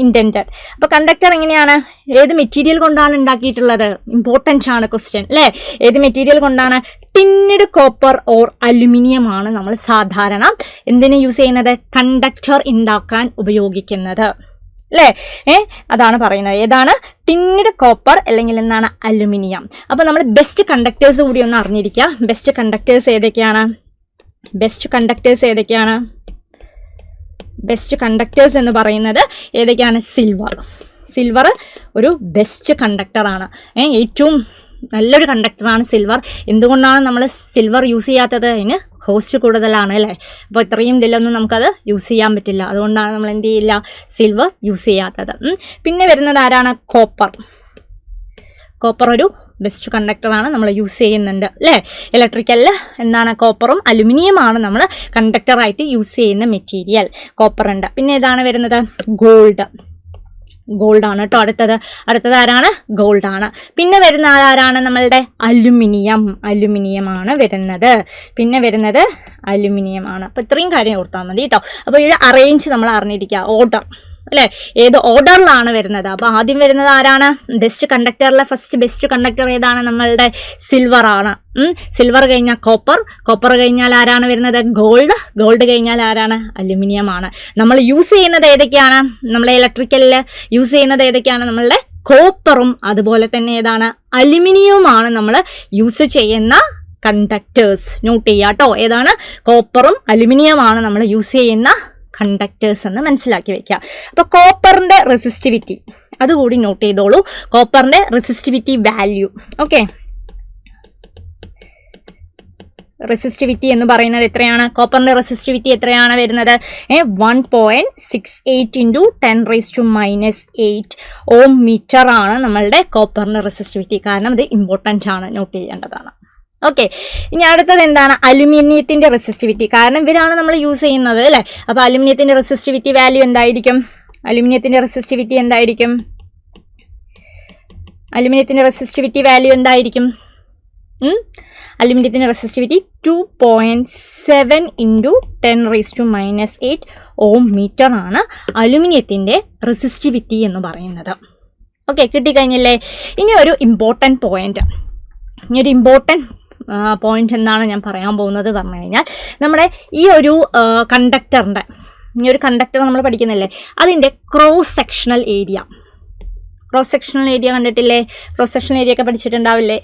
intended. അപ്പോൾ conductor എങ്ങനെയാണ്, ഏത് material കൊണ്ടാണ് ഉണ്ടാക്കിയിട്ടുള്ളത്, ഇമ്പോർട്ടൻ്റ് ആണ് question അല്ലേ? ഏത് material കൊണ്ടാണ്, ടിന്നഡ് കോപ്പർ ഓർ അലുമിനിയം ആണ് നമ്മൾ സാധാരണ എന്തിനു യൂസ് ചെയ്യുന്നത്, കണ്ടക്ടർ ഉണ്ടാക്കാൻ ഉപയോഗിക്കുന്നത് അല്ലേ? അതാണ് പറയുന്നത്. ഏതാണ്, ടിന്നഡ് കോപ്പർ അല്ലെങ്കിൽ അലുമിനിയം. അപ്പോൾ നമ്മൾ ബെസ്റ്റ് കണ്ടക്ടേഴ്സ് കൂടി ഒന്ന് അറിഞ്ഞിരിക്കുക. ബെസ്റ്റ് കണ്ടക്ടേഴ്സ് ഏതൊക്കെയാണ്, ബെസ്റ്റ് കണ്ടക്ടേഴ്സ് എന്ന് പറയുന്നത് ഏതൊക്കെയാണ്, സിൽവർ ഒരു ബെസ്റ്റ് കണ്ടക്ടറാണ്. ഏറ്റവും നല്ലൊരു കണ്ടക്ടറാണ് സിൽവർ. എന്തുകൊണ്ടാണ് നമ്മൾ സിൽവർ യൂസ് ചെയ്യാത്തത്, അതിന് കോസ്റ്റ് കൂടുതലാണ് അല്ലേ? അപ്പോൾ ഇത്രയും ഇതിലൊന്നും നമുക്കത് യൂസ് ചെയ്യാൻ പറ്റില്ല. അതുകൊണ്ടാണ് നമ്മൾ എന്ത് ചെയ്യില്ല, സിൽവർ യൂസ് ചെയ്യാത്തത്. പിന്നെ വരുന്നത് ആരാണ്, കോപ്പർ ഒരു ബെസ്റ്റ് കണ്ടക്ടറാണ്, നമ്മൾ യൂസ് ചെയ്യുന്നുണ്ട് അല്ലേ? ഇലക്ട്രിക്കലിൽ കോപ്പറും അലുമിനിയമാണ് നമ്മൾ കണ്ടക്ടറായിട്ട് യൂസ് ചെയ്യുന്ന മെറ്റീരിയൽ, കോപ്പറുണ്ട്. പിന്നെ ഏതാണ് വരുന്നത്, ഗോൾഡാണ് കേട്ടോ. അടുത്തത് ആരാണ്, ഗോൾഡാണ്. പിന്നെ വരുന്ന ആരാണ്, നമ്മളുടെ അലുമിനിയമാണ് വരുന്നത്. പിന്നെ വരുന്നത് അലുമിനിയമാണ്. അപ്പോൾ ഇത്രയും കാര്യം ഓർത്താൽ മതി കേട്ടോ. അപ്പോൾ ഈ അറേഞ്ച് നമ്മൾ അറിഞ്ഞിരിക്കുക, ഓർഡർ അല്ലേ, ഏത് ഓർഡറിലാണ് വരുന്നത്. അപ്പോൾ ആദ്യം വരുന്നത് ആരാണ്, ബെസ്റ്റ് കണ്ടക്ടറിലെ ഫസ്റ്റ് ബെസ്റ്റ് കണ്ടക്ടർ ഏതാണ്, നമ്മളുടെ സിൽവർ ആണ്. സിൽവർ കഴിഞ്ഞാൽ കോപ്പർ കഴിഞ്ഞാൽ ആരാണ് വരുന്നത്, ഗോൾഡ് കഴിഞ്ഞാൽ ആരാണ്, അലുമിനിയം ആണ്. നമ്മൾ യൂസ് ചെയ്യുന്നത് ഏതൊക്കെയാണ്, നമ്മളെ ഇലക്ട്രിക്കലിൽ യൂസ് ചെയ്യുന്നത് ഏതൊക്കെയാണ്, നമ്മളുടെ കോപ്പറും അതുപോലെ തന്നെ ഏതാണ്, അലുമിനിയവുമാണ് നമ്മൾ യൂസ് ചെയ്യുന്ന കണ്ടക്ടേഴ്സ്. നോട്ട് ചെയ്യുക കേട്ടോ, ഏതാണ്, കോപ്പറും അലുമിനിയമാണ് നമ്മൾ യൂസ് ചെയ്യുന്ന കണ്ടക്ടേഴ്സ് എന്ന് മനസ്സിലാക്കി വെക്കുക. അപ്പോൾ കോപ്പറിൻ്റെ റെസിസ്റ്റിവിറ്റി അതുകൂടി നോട്ട് ചെയ്തോളൂ, കോപ്പറിൻ്റെ റെസിസ്റ്റിവിറ്റി വാല്യൂ. ഓക്കെ, റെസിസ്റ്റിവിറ്റി എന്ന് പറയുന്നത് എത്രയാണ്, കോപ്പറിൻ്റെ റെസിസ്റ്റിവിറ്റി എത്രയാണ് വരുന്നത്, 1.68 × 10⁻⁻8 ഓം മീറ്റർ ആണ് നമ്മളുടെ കോപ്പറിൻ്റെ റെസിസ്റ്റിവിറ്റി. കാരണം ഇത് ഇമ്പോർട്ടൻ്റ് ആണ്, നോട്ട് ചെയ്യേണ്ടതാണ്. ഓക്കെ, ഇനി അടുത്തത് എന്താണ്? അലുമിനിയത്തിന്റെ റെസിസ്റ്റിവിറ്റി. കാരണം ഇവരാണ് നമ്മൾ യൂസ് ചെയ്യുന്നത് അല്ലേ. അപ്പോൾ അലുമിനിയത്തിന്റെ റെസിസ്റ്റിവിറ്റി വാല്യൂ എന്തായിരിക്കും? അലുമിനിയത്തിന്റെ റെസിസ്റ്റിവിറ്റി എന്തായിരിക്കും? അലുമിനിയത്തിന്റെ റെസിസ്റ്റിവിറ്റി വാല്യൂ എന്തായിരിക്കും? അലുമിനിയത്തിന്റെ റെസിസ്റ്റിവിറ്റി 2.7 × 10⁻⁻8 ഓം മീറ്റർ ആണ് അലുമിനിയത്തിന്റെ റെസിസ്റ്റിവിറ്റി എന്ന് പറയുന്നത്. ഓക്കെ, കിട്ടിക്കഴിഞ്ഞില്ലേ? ഇനി ഒരു ഇമ്പോർട്ടൻറ്റ് പോയിന്റ്, പോയിന്റ് എന്താണ് ഞാൻ പറയാൻ പോകുന്നത് പറഞ്ഞു കഴിഞ്ഞാൽ, നമ്മുടെ ഈ ഒരു കണ്ടക്ടറിൻ്റെ, ഈ ഒരു കണ്ടക്ടർ നമ്മൾ പഠിക്കുന്നില്ലേ, അതിൻ്റെ ക്രോസ് സെക്ഷണൽ ഏരിയ കണ്ടിട്ടില്ലേ? ക്രോസ് സെക്ഷണൽ ഏരിയ ഒക്കെ പഠിച്ചിട്ടുണ്ടാവില്ലേ?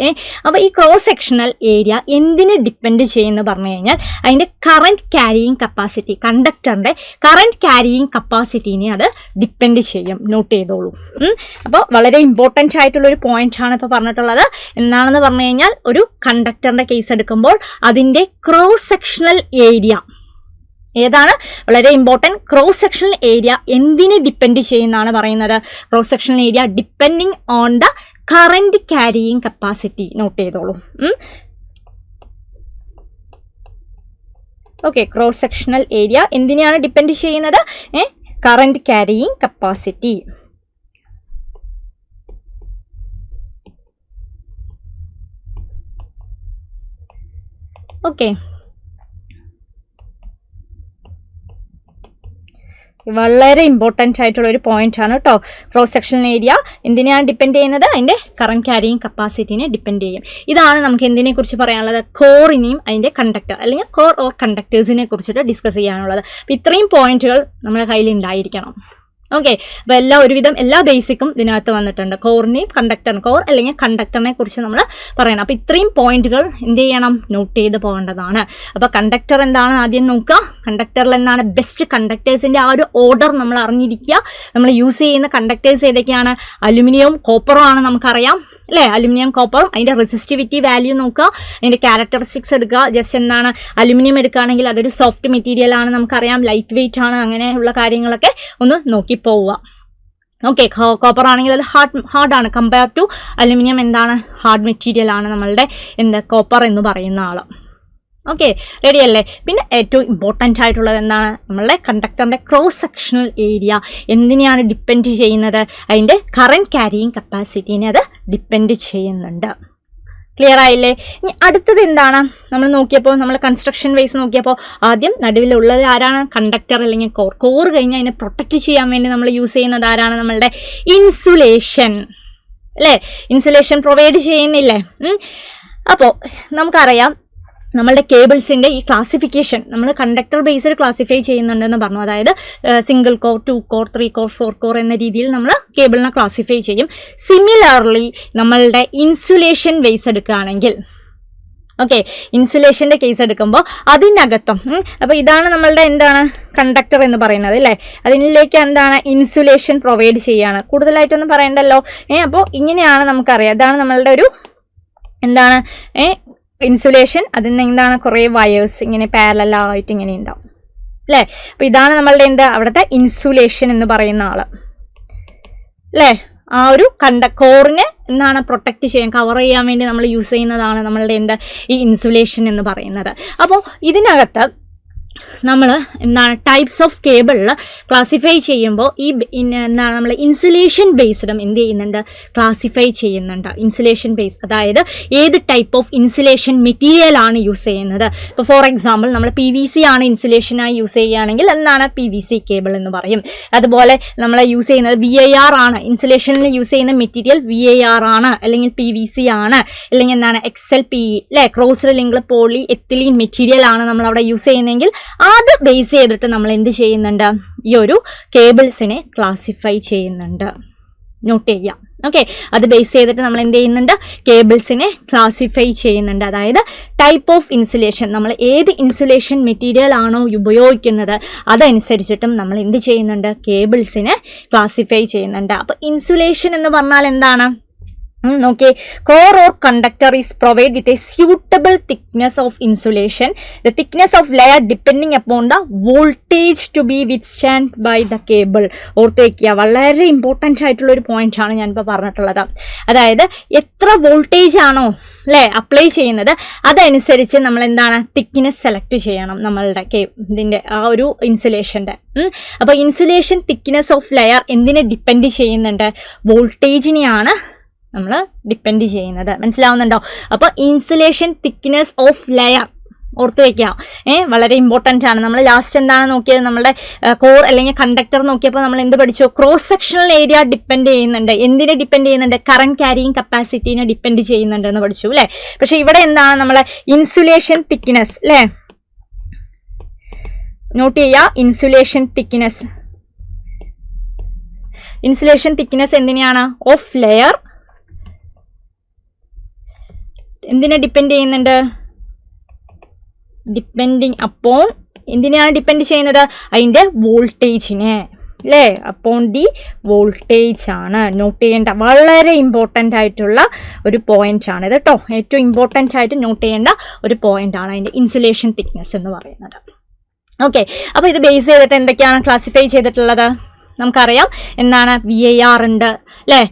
അപ്പോൾ ഈ ക്രോസ് സെക്ഷണൽ ഏരിയ എന്തിനെ ഡിപ്പെൻഡ് ചെയ്യുമെന്ന് പറഞ്ഞു കഴിഞ്ഞാൽ അതിൻ്റെ കറണ്ട് ക്യാരിയിങ് കപ്പാസിറ്റി, കണ്ടക്ടറിൻ്റെ കറണ്ട് ക്യാരിയിങ് കപ്പാസിറ്റീനെ അത് ഡിപ്പെൻഡ് ചെയ്യും. നോട്ട് ചെയ്തോളൂ. അപ്പോൾ വളരെ ഇമ്പോർട്ടൻ്റ് ആയിട്ടുള്ളൊരു പോയിൻ്റാണ് ഇപ്പോൾ പറഞ്ഞിട്ടുള്ളത്. എന്താണെന്ന് പറഞ്ഞു കഴിഞ്ഞാൽ, ഒരു കണ്ടക്ടറിൻ്റെ കേസ് എടുക്കുമ്പോൾ അതിൻ്റെ ക്രോസ് സെക്ഷണൽ ഏരിയ ഏതാണ്? വളരെ ഇമ്പോർട്ടൻറ്റ്. ക്രോസ് സെക്ഷണൽ ഏരിയ എന്തിനെ ഡിപ്പെൻഡ് ചെയ്യുന്നതാണ് പറയുന്നത്? Cross sectional area depending on the current carrying capacity. Note ചെയ്തോളൂ. ഓക്കെ, ക്രോസ് സെക്ഷണൽ ഏരിയ എന്തിനെയാണ് ഡിപ്പെൻഡ് ചെയ്യുന്നത്? Current carrying capacity. ഓക്കെ, വളരെ ഇമ്പോർട്ടൻ്റ് ആയിട്ടുള്ള ഒരു പോയിന്റ് ആണ് കേട്ടോ. ക്രോസ് സെക്ഷണൽ ഏരിയ എന്തിനെയാണ് ഡിപ്പെൻഡ് ചെയ്യുന്നത്? അതിൻ്റെ കറണ്ട് ക്യാരിയിങ് കപ്പാസിറ്റിനെ ഡിപ്പെൻഡ് ചെയ്യും. ഇതാണ് നമുക്ക് എന്തിനെ കുറിച്ച് പറയാനുള്ളത്? കോറിനെയും അതിൻ്റെ കണ്ടക്ടർ അല്ലെങ്കിൽ കോർ ഓർ കണ്ടക്ടേഴ്സിനെ കുറിച്ചിട്ട് ഡിസ്കസ് ചെയ്യാനുള്ളത്. അപ്പോൾ ഇത്രയും പോയിന്റുകൾ നമ്മുടെ കയ്യിൽ ഉണ്ടായിരിക്കണം. ഓക്കെ, അപ്പോൾ ഒരുവിധം എല്ലാ ബേസിക്കും ഇതിനകത്ത് വന്നിട്ടുണ്ട്. കോറിനെയും കണ്ടക്ടറിനും, കോർ അല്ലെങ്കിൽ കണ്ടക്ടറിനെ കുറിച്ച് നമ്മൾ പറയണം. അപ്പോൾ ഇത്രയും പോയിന്റുകൾ എന്ത് ചെയ്യണം? നോട്ട് ചെയ്ത് പോകേണ്ടതാണ്. അപ്പോൾ കണ്ടക്ടർ എന്താണ് ആദ്യം നോക്കുക. കണ്ടക്ടറിൽ എന്താണ്? ബെസ്റ്റ് കണ്ടക്ടേഴ്സിൻ്റെ ആ ഒരു ഓർഡർ നമ്മൾ അറിഞ്ഞിരിക്കുക. നമ്മൾ യൂസ് ചെയ്യുന്ന കണ്ടക്ടേഴ്സ് ഏതൊക്കെയാണ്? അലുമിനിയവും കോപ്പറും ആണ് നമുക്കറിയാം അല്ലേ. അലുമിനിയം കോപ്പറും അതിൻ്റെ റെസിസ്റ്റിവിറ്റി വാല്യൂ നോക്കുക, അതിൻ്റെ ക്യാരക്ടറിസ്റ്റിക്സ് എടുക്കുക. ജസ്റ്റ് എന്താണ്? അലുമിനിയം എടുക്കുകയാണെങ്കിൽ അതൊരു സോഫ്റ്റ് മെറ്റീരിയൽ ആണ്, നമുക്കറിയാം. ലൈറ്റ് വെയിറ്റ് ആണ്. അങ്ങനെയുള്ള കാര്യങ്ങളൊക്കെ ഒന്ന് നോക്കി പോവുക. ഓക്കെ, കോപ്പർ ആണെങ്കിൽ അത് ഹാർഡാണ് കമ്പയർ ടു അലുമിനിയം. എന്താണ്? ഹാർഡ് മെറ്റീരിയൽ ആണ് നമ്മളുടെ കോപ്പർ എന്ന് പറയുന്ന ആൾ. ഓക്കെ, റെഡി അല്ലേ? പിന്നെ ഏറ്റവും ഇമ്പോർട്ടൻ്റ് ആയിട്ടുള്ളത് എന്താണ്? നമ്മളുടെ കണ്ടക്ടറിൻ്റെ ക്രോസ് സെക്ഷണൽ ഏരിയ എന്തിനെയാണ് ഡിപ്പെൻഡ് ചെയ്യുന്നത്? അതിൻ്റെ കറണ്ട് ക്യാരിയിങ് കപ്പാസിറ്റീനെ അത് ഡിപ്പെൻഡ് ചെയ്യുന്നുണ്ട്. ക്ലിയർ ആയില്ലേ? ഇനി അടുത്തത് എന്താണ്? നമ്മൾ നോക്കിയപ്പോൾ, നമ്മൾ കൺസ്ട്രക്ഷൻ വൈസ് നോക്കിയപ്പോൾ ആദ്യം നടുവിലുള്ളത് ആരാണ്? കണ്ടക്ടർ അല്ലെങ്കിൽ കോർ. കോർ കഴിഞ്ഞാൽ അതിനെ പ്രൊട്ടക്റ്റ് ചെയ്യാൻ വേണ്ടി നമ്മൾ യൂസ് ചെയ്യുന്നത് ആരാണ്? നമ്മളുടെ ഇൻസുലേഷൻ അല്ലേ. ഇൻസുലേഷൻ പ്രൊവൈഡ് ചെയ്യുന്നില്ലേ? അപ്പോൾ നമുക്കറിയാം നമ്മളുടെ കേബിൾസിൻ്റെ ഈ ക്ലാസിഫിക്കേഷൻ നമ്മൾ കണ്ടക്ടർ ബേസ്ഡ് ക്ലാസിഫൈ ചെയ്യുന്നുണ്ടെന്ന് പറഞ്ഞു. അതായത് single core, 2 core, 3 core, 4 core എന്ന രീതിയിൽ നമ്മൾ കേബിളിനെ ക്ലാസിഫൈ ചെയ്യും. സിമിലർലി നമ്മളുടെ ഇൻസുലേഷൻ ബേസ് എടുക്കുകയാണെങ്കിൽ, ഓക്കെ, ഇൻസുലേഷൻ്റെ കേസ് എടുക്കുമ്പോൾ അതിനകത്തും അപ്പോൾ ഇതാണ് നമ്മളുടെ എന്താണ്? കണ്ടക്ടർ എന്ന് പറയുന്നത് അല്ലേ. അതിലേക്ക് എന്താണ്? ഇൻസുലേഷൻ പ്രൊവൈഡ് ചെയ്യുകയാണ്. കൂടുതലായിട്ടൊന്നും പറയണ്ടല്ലോ. അപ്പോൾ ഇങ്ങനെയാണ് നമുക്കറിയാം. ഇതാണ് നമ്മളുടെ ഒരു എന്താണ്? ഇൻസുലേഷൻ. അതിൽ നിന്ന് എന്താണ്? കുറേ വയേഴ്സ് ഇങ്ങനെ പാരലായിട്ട് ഇങ്ങനെ ഉണ്ടാവും അല്ലേ. അപ്പോൾ ഇതാണ് നമ്മളുടെ അവിടുത്തെ ഇൻസുലേഷൻ എന്ന് പറയുന്ന ആൾ അല്ലേ. ആ ഒരു കോറിനെ എന്താണ്? പ്രൊട്ടക്റ്റ് ചെയ്യാൻ, കവർ ചെയ്യാൻ വേണ്ടി നമ്മൾ യൂസ് ചെയ്യുന്നതാണ് നമ്മളുടെ ഈ ഇൻസുലേഷൻ എന്ന് പറയുന്നത്. അപ്പോൾ ഇതിനകത്ത് നമ്മൾ എന്താണ്? ടൈപ്സ് ഓഫ് കേബിളിൽ ക്ലാസിഫൈ ചെയ്യുമ്പോൾ ഈ എന്താണ്? നമ്മൾ ഇൻസുലേഷൻ ബേസ്ഡും എന്ത് ചെയ്യുന്നുണ്ട്? ക്ലാസിഫൈ ചെയ്യുന്നുണ്ട്. ഇൻസുലേഷൻ ബേസ് അതായത് ഏത് ടൈപ്പ് ഓഫ് ഇൻസുലേഷൻ മെറ്റീരിയൽ ആണ് യൂസ് ചെയ്യുന്നത്. ഇപ്പോൾ ഫോർ എക്സാമ്പിൾ നമ്മൾ PVC ആണ് ഇൻസുലേഷനായി യൂസ് ചെയ്യുകയാണെങ്കിൽ എന്താണ്? PVC കേബിൾ എന്ന് പറയും. അതുപോലെ നമ്മൾ യൂസ് ചെയ്യുന്നത് VAR ആണ്. ഇൻസുലേഷനിൽ യൂസ് ചെയ്യുന്ന മെറ്റീരിയൽ VAR ആണ്, അല്ലെങ്കിൽ PVC ആണ്, അല്ലെങ്കിൽ എന്താണ്? XLPE അല്ലേ. Crossed linked polyethylene material ആണ് നമ്മൾ അവിടെ യൂസ് ചെയ്യുന്നതെങ്കിൽ അത് ബേസ് ചെയ്തിട്ട് നമ്മൾ എന്ത് ചെയ്യുന്നുണ്ട്? ഈ ഒരു കേബിൾസിനെ ക്ലാസിഫൈ ചെയ്യുന്നുണ്ട്. നോട്ട് ചെയ്യാം. ഓക്കെ, അത് ബേസ് ചെയ്തിട്ട് നമ്മൾ എന്ത് ചെയ്യുന്നുണ്ട്? കേബിൾസിനെ ക്ലാസിഫൈ ചെയ്യുന്നുണ്ട്. അതായത് ടൈപ്പ് ഓഫ് ഇൻസുലേഷൻ, നമ്മൾ ഏത് ഇൻസുലേഷൻ മെറ്റീരിയൽ ആണോ ഉപയോഗിക്കുന്നത് അതനുസരിച്ചിട്ടും നമ്മൾ എന്ത് ചെയ്യുന്നുണ്ട്? കേബിൾസിനെ ക്ലാസിഫൈ ചെയ്യുന്നുണ്ട്. അപ്പോൾ ഇൻസുലേഷൻ എന്ന് പറഞ്ഞാൽ എന്താണ്? Okay, core or conductor is provided with a suitable thickness of insulation. The thickness of layer depending upon the voltage to be withstand by the cable. ഓർത്തേക്കുക, വളരെ ഇമ്പോർട്ടൻ്റ് ആയിട്ടുള്ള ഒരു പോയിന്റ് ആണ് ഞാനിപ്പോൾ പറഞ്ഞിട്ടുള്ളത്. അതായത് എത്ര വോൾട്ടേജ് ആണോ അല്ലേ അപ്ലൈ ചെയ്യുന്നത്, അതനുസരിച്ച് നമ്മൾ എന്താണ് തിക്നെസ് സെലക്ട് ചെയ്യണം നമ്മളുടെ ഇതിൻ്റെ ആ ഒരു ഇൻസുലേഷൻ്റെ. അപ്പോൾ ഇൻസുലേഷൻ തിക്നെസ് ഓഫ് ലെയർ എന്തിനെ ഡിപ്പെൻഡ് ചെയ്യുന്നുണ്ട്? വോൾട്ടേജിനെയാണ് നമ്മൾ ഡിപ്പെൻഡ് ചെയ്യുന്നത്. മനസ്സിലാവുന്നുണ്ടോ? അപ്പോൾ ഇൻസുലേഷൻ തിക്നെസ് ഓഫ് ലെയർ ഓർത്ത് വയ്ക്കാം. വളരെ ഇമ്പോർട്ടൻ്റ് ആണ്. നമ്മൾ ലാസ്റ്റ് എന്താണ് നോക്കിയത്? നമ്മുടെ കോർ അല്ലെങ്കിൽ കണ്ടക്ടർ നോക്കിയപ്പോൾ നമ്മൾ എന്ത് പഠിച്ചു? ക്രോസ് സെക്ഷണൽ ഏരിയ ഡിപ്പെൻഡ് ചെയ്യുന്നുണ്ട്. എന്തിനെ ഡിപ്പെൻഡ് ചെയ്യുന്നുണ്ട്? കറന്റ് ക്യാരിയിങ് കപ്പാസിറ്റീനെ ഡിപ്പെൻഡ് ചെയ്യുന്നുണ്ട് എന്ന് പഠിച്ചു അല്ലേ? പക്ഷെ ഇവിടെ എന്താണ് നമ്മളെ ഇൻസുലേഷൻ തിക്നെസ് അല്ലേ? നോട്ട് ചെയ്യുക, ഇൻസുലേഷൻ തിക്നെസ്. ഇൻസുലേഷൻ തിക്നെസ് എന്തിനെയാണ്? ഓഫ് ലെയർ എന്തിനെ ഡിപ്പെൻഡ് ചെയ്യുന്നുണ്ട്? ഡിപ്പെൻഡിങ് അപ്പോൺ എന്തിനാണ് ഡിപ്പെൻഡ് ചെയ്യുന്നത്? അതിൻ്റെ വോൾട്ടേജിനെ അല്ലേ? അപ്പോൺ ദി വോൾട്ടേജ് ആണ്. നോട്ട് ചെയ്യേണ്ട വളരെ ഇമ്പോർട്ടൻ്റ് ആയിട്ടുള്ള ഒരു പോയിന്റ് ആണ് ഇത് കേട്ടോ. ഏറ്റവും ഇമ്പോർട്ടൻ്റ് ആയിട്ട് നോട്ട് ചെയ്യേണ്ട ഒരു പോയിന്റ് ആണ് അതിൻ്റെ ഇൻസുലേഷൻ തിക്നെസ് എന്ന് പറയുന്നത്. ഓക്കെ, അപ്പോൾ ഇത് ബേസ് ചെയ്തിട്ട് എന്തൊക്കെയാണ് ക്ലാസിഫൈ ചെയ്തിട്ടുള്ളത്? നമുക്കറിയാം എന്താണ് VAR ഉണ്ട് അല്ലേ?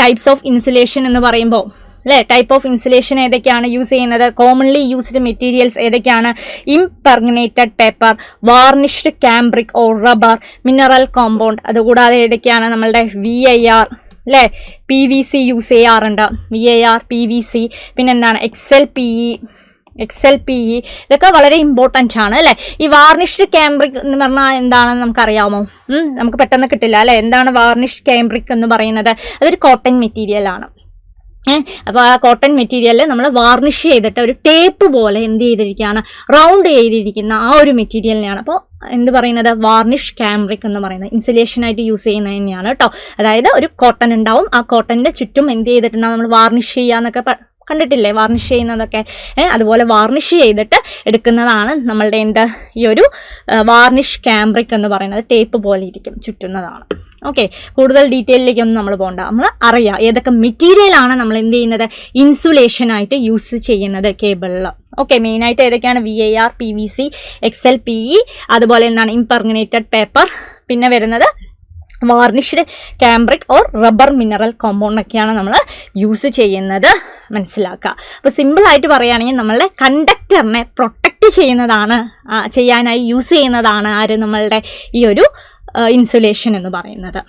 ടൈപ്സ് ഓഫ് ഇൻസുലേഷൻ എന്ന് പറയുമ്പോൾ അല്ലേ, ടൈപ്പ് ഓഫ് ഇൻസുലേഷൻ ഏതൊക്കെയാണ് യൂസ് ചെയ്യുന്നത്? കോമൺലി യൂസ്ഡ് മെറ്റീരിയൽസ് ഏതൊക്കെയാണ്? Impregnated paper, varnished cambric or rubber, mineral compound. അതുകൂടാതെ ഏതൊക്കെയാണ് നമ്മളുടെ VAR അല്ലേ? PVC യൂസ് ചെയ്യാറുണ്ട്. VAR, PVC, പിന്നെന്താണ് XLPE ഇതൊക്കെ വളരെ ഇമ്പോർട്ടൻ്റ് ആണ് അല്ലേ? ഈ വാർണിഷ്ഡ് കാംബ്രിക് എന്ന് പറഞ്ഞാൽ എന്താണെന്ന് നമുക്കറിയാമോ? നമുക്ക് പെട്ടെന്ന് കിട്ടില്ല അല്ലേ? എന്താണ് വാർണിഷ്ഡ് കാംബ്രിക് എന്ന് പറയുന്നത്? അതൊരു കോട്ടൺ മെറ്റീരിയൽ ആണ്. അപ്പോൾ ആ കോട്ടൺ മെറ്റീരിയലിൽ നമ്മൾ വാർണിഷ് ചെയ്തിട്ട് ഒരു ടേപ്പ് പോലെ എന്ത് ചെയ്തിരിക്കുകയാണ്? റൗണ്ട് ചെയ്തിരിക്കുന്ന ആ ഒരു മെറ്റീരിയലിനെയാണ് അപ്പോൾ എന്ത് പറയുന്നത്? വാർണിഷ് കാംബ്രിക് എന്ന് പറയുന്നത്. ഇൻസുലേഷനായിട്ട് യൂസ് ചെയ്യുന്നത് തന്നെയാണ് കേട്ടോ. അതായത് ഒരു കോട്ടൺ ഉണ്ടാവും, ആ കോട്ടൻ്റെ ചുറ്റും എന്ത് ചെയ്തിട്ടുണ്ടാവും? നമ്മൾ വാർണിഷ് ചെയ്യാന്നൊക്കെ കണ്ടിട്ടില്ലേ? വാർണിഷ് ചെയ്യുന്നതൊക്കെ. അതുപോലെ വാർണിഷ് ചെയ്തിട്ട് എടുക്കുന്നതാണ് നമ്മളുടെ ഈ ഒരു വാർണിഷ് കാംബ്രിക് എന്ന് പറയുന്നത്. ടേപ്പ് പോലെ ഇരിക്കും, ചുറ്റുന്നതാണ്. ഓക്കെ, കൂടുതൽ ഡീറ്റെയിലേക്കൊന്നും നമ്മൾ പോകണ്ട. നമ്മൾ അറിയാം ഏതൊക്കെ മെറ്റീരിയലാണ് നമ്മൾ എന്ത് ചെയ്യുന്നത്? ഇൻസുലേഷനായിട്ട് യൂസ് ചെയ്യുന്നത് കേബിളിൽ. ഓക്കെ, മെയിനായിട്ട് ഏതൊക്കെയാണ്? VAR, PVC, XLPE, അതുപോലെ എന്താണ് ഇംപെർഗ്നേറ്റഡ് പേപ്പർ, പിന്നെ വരുന്നത് varnished cambric or rubber mineral compound ഒക്കെയാണ് നമ്മൾ യൂസ് ചെയ്യുന്നത്. മനസ്സിലാക്കുക. അപ്പോൾ സിമ്പിളായിട്ട് പറയുകയാണെങ്കിൽ നമ്മളുടെ കണ്ടക്ടറിനെ പ്രൊട്ടക്റ്റ് ചെയ്യാനായി യൂസ് ചെയ്യുന്നതാണ് ആര്? നമ്മളുടെ ഈ ഒരു ഇൻസുലേഷൻ എന്ന് പറയുന്നത്.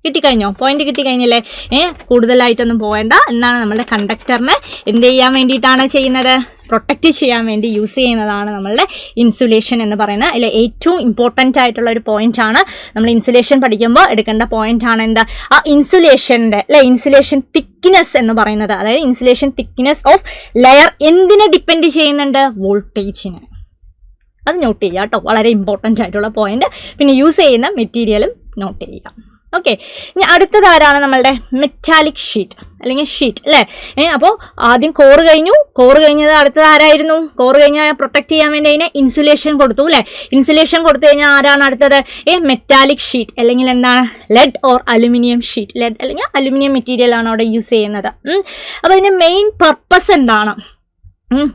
കിട്ടിക്കഴിഞ്ഞോ? പോയിന്റ് കിട്ടിക്കഴിഞ്ഞില്ലേ? കൂടുതലായിട്ടൊന്നും പോകേണ്ട. എന്താണ് നമ്മളുടെ കണ്ടക്ടറിനെ എന്ത് ചെയ്യാൻ വേണ്ടിയിട്ടാണ് ചെയ്യുന്നത്? പ്രൊട്ടക്റ്റ് ചെയ്യാൻ വേണ്ടി യൂസ് ചെയ്യുന്നതാണ് നമ്മളുടെ ഇൻസുലേഷൻ എന്ന് പറയുന്നത്. അതിൽ ഏറ്റവും ഇമ്പോർട്ടൻ്റ് ആയിട്ടുള്ള ഒരു പോയിന്റ് ആണ്. നമ്മൾ ഇൻസുലേഷൻ പഠിക്കുമ്പോൾ എടുക്കേണ്ട പോയിന്റ് ആണ് എന്താ? ആ ഇൻസുലേഷൻ്റെ ഇൻസുലേഷൻ തിക്നെസ് എന്ന് പറയുന്നത്. അതായത് ഇൻസുലേഷൻ തിക്നെസ് ഓഫ് ലെയർ എന്തിനെ ഡിപ്പെൻഡ് ചെയ്യുന്നുണ്ട്? വോൾട്ടേജിനെ. അത് നോട്ട് ചെയ്യുക കേട്ടോ, വളരെ ഇമ്പോർട്ടൻ്റ് ആയിട്ടുള്ള പോയിന്റ്. പിന്നെ യൂസ് ചെയ്യുന്ന മെറ്റീരിയലും നോട്ട് ചെയ്യുക. ഓക്കെ, ഇനി അടുത്തതാരാണ്? നമ്മളുടെ മെറ്റാലിക് ഷീറ്റ് അല്ലെങ്കിൽ ഷീറ്റ് അല്ലേ? അപ്പോൾ ആദ്യം കോറ് കഴിഞ്ഞത് അടുത്തത് ആരായിരുന്നു? കോറ് കഴിഞ്ഞാൽ പ്രൊട്ടക്ട് ചെയ്യാൻ വേണ്ടി അതിനെ ഇൻസുലേഷൻ കൊടുത്തു അല്ലേ? ഇൻസുലേഷൻ കൊടുത്തു കഴിഞ്ഞാൽ ആരാണ് അടുത്തത്? മെറ്റാലിക് ഷീറ്റ് അല്ലെങ്കിൽ എന്താണ്? Lead or aluminium sheet. Lead അല്ലെങ്കിൽ അലുമിനിയം മെറ്റീരിയൽ ആണ് അവിടെ യൂസ് ചെയ്യുന്നത്. അപ്പോൾ ഇതിൻ്റെ മെയിൻ പർപ്പസ് എന്താണ്?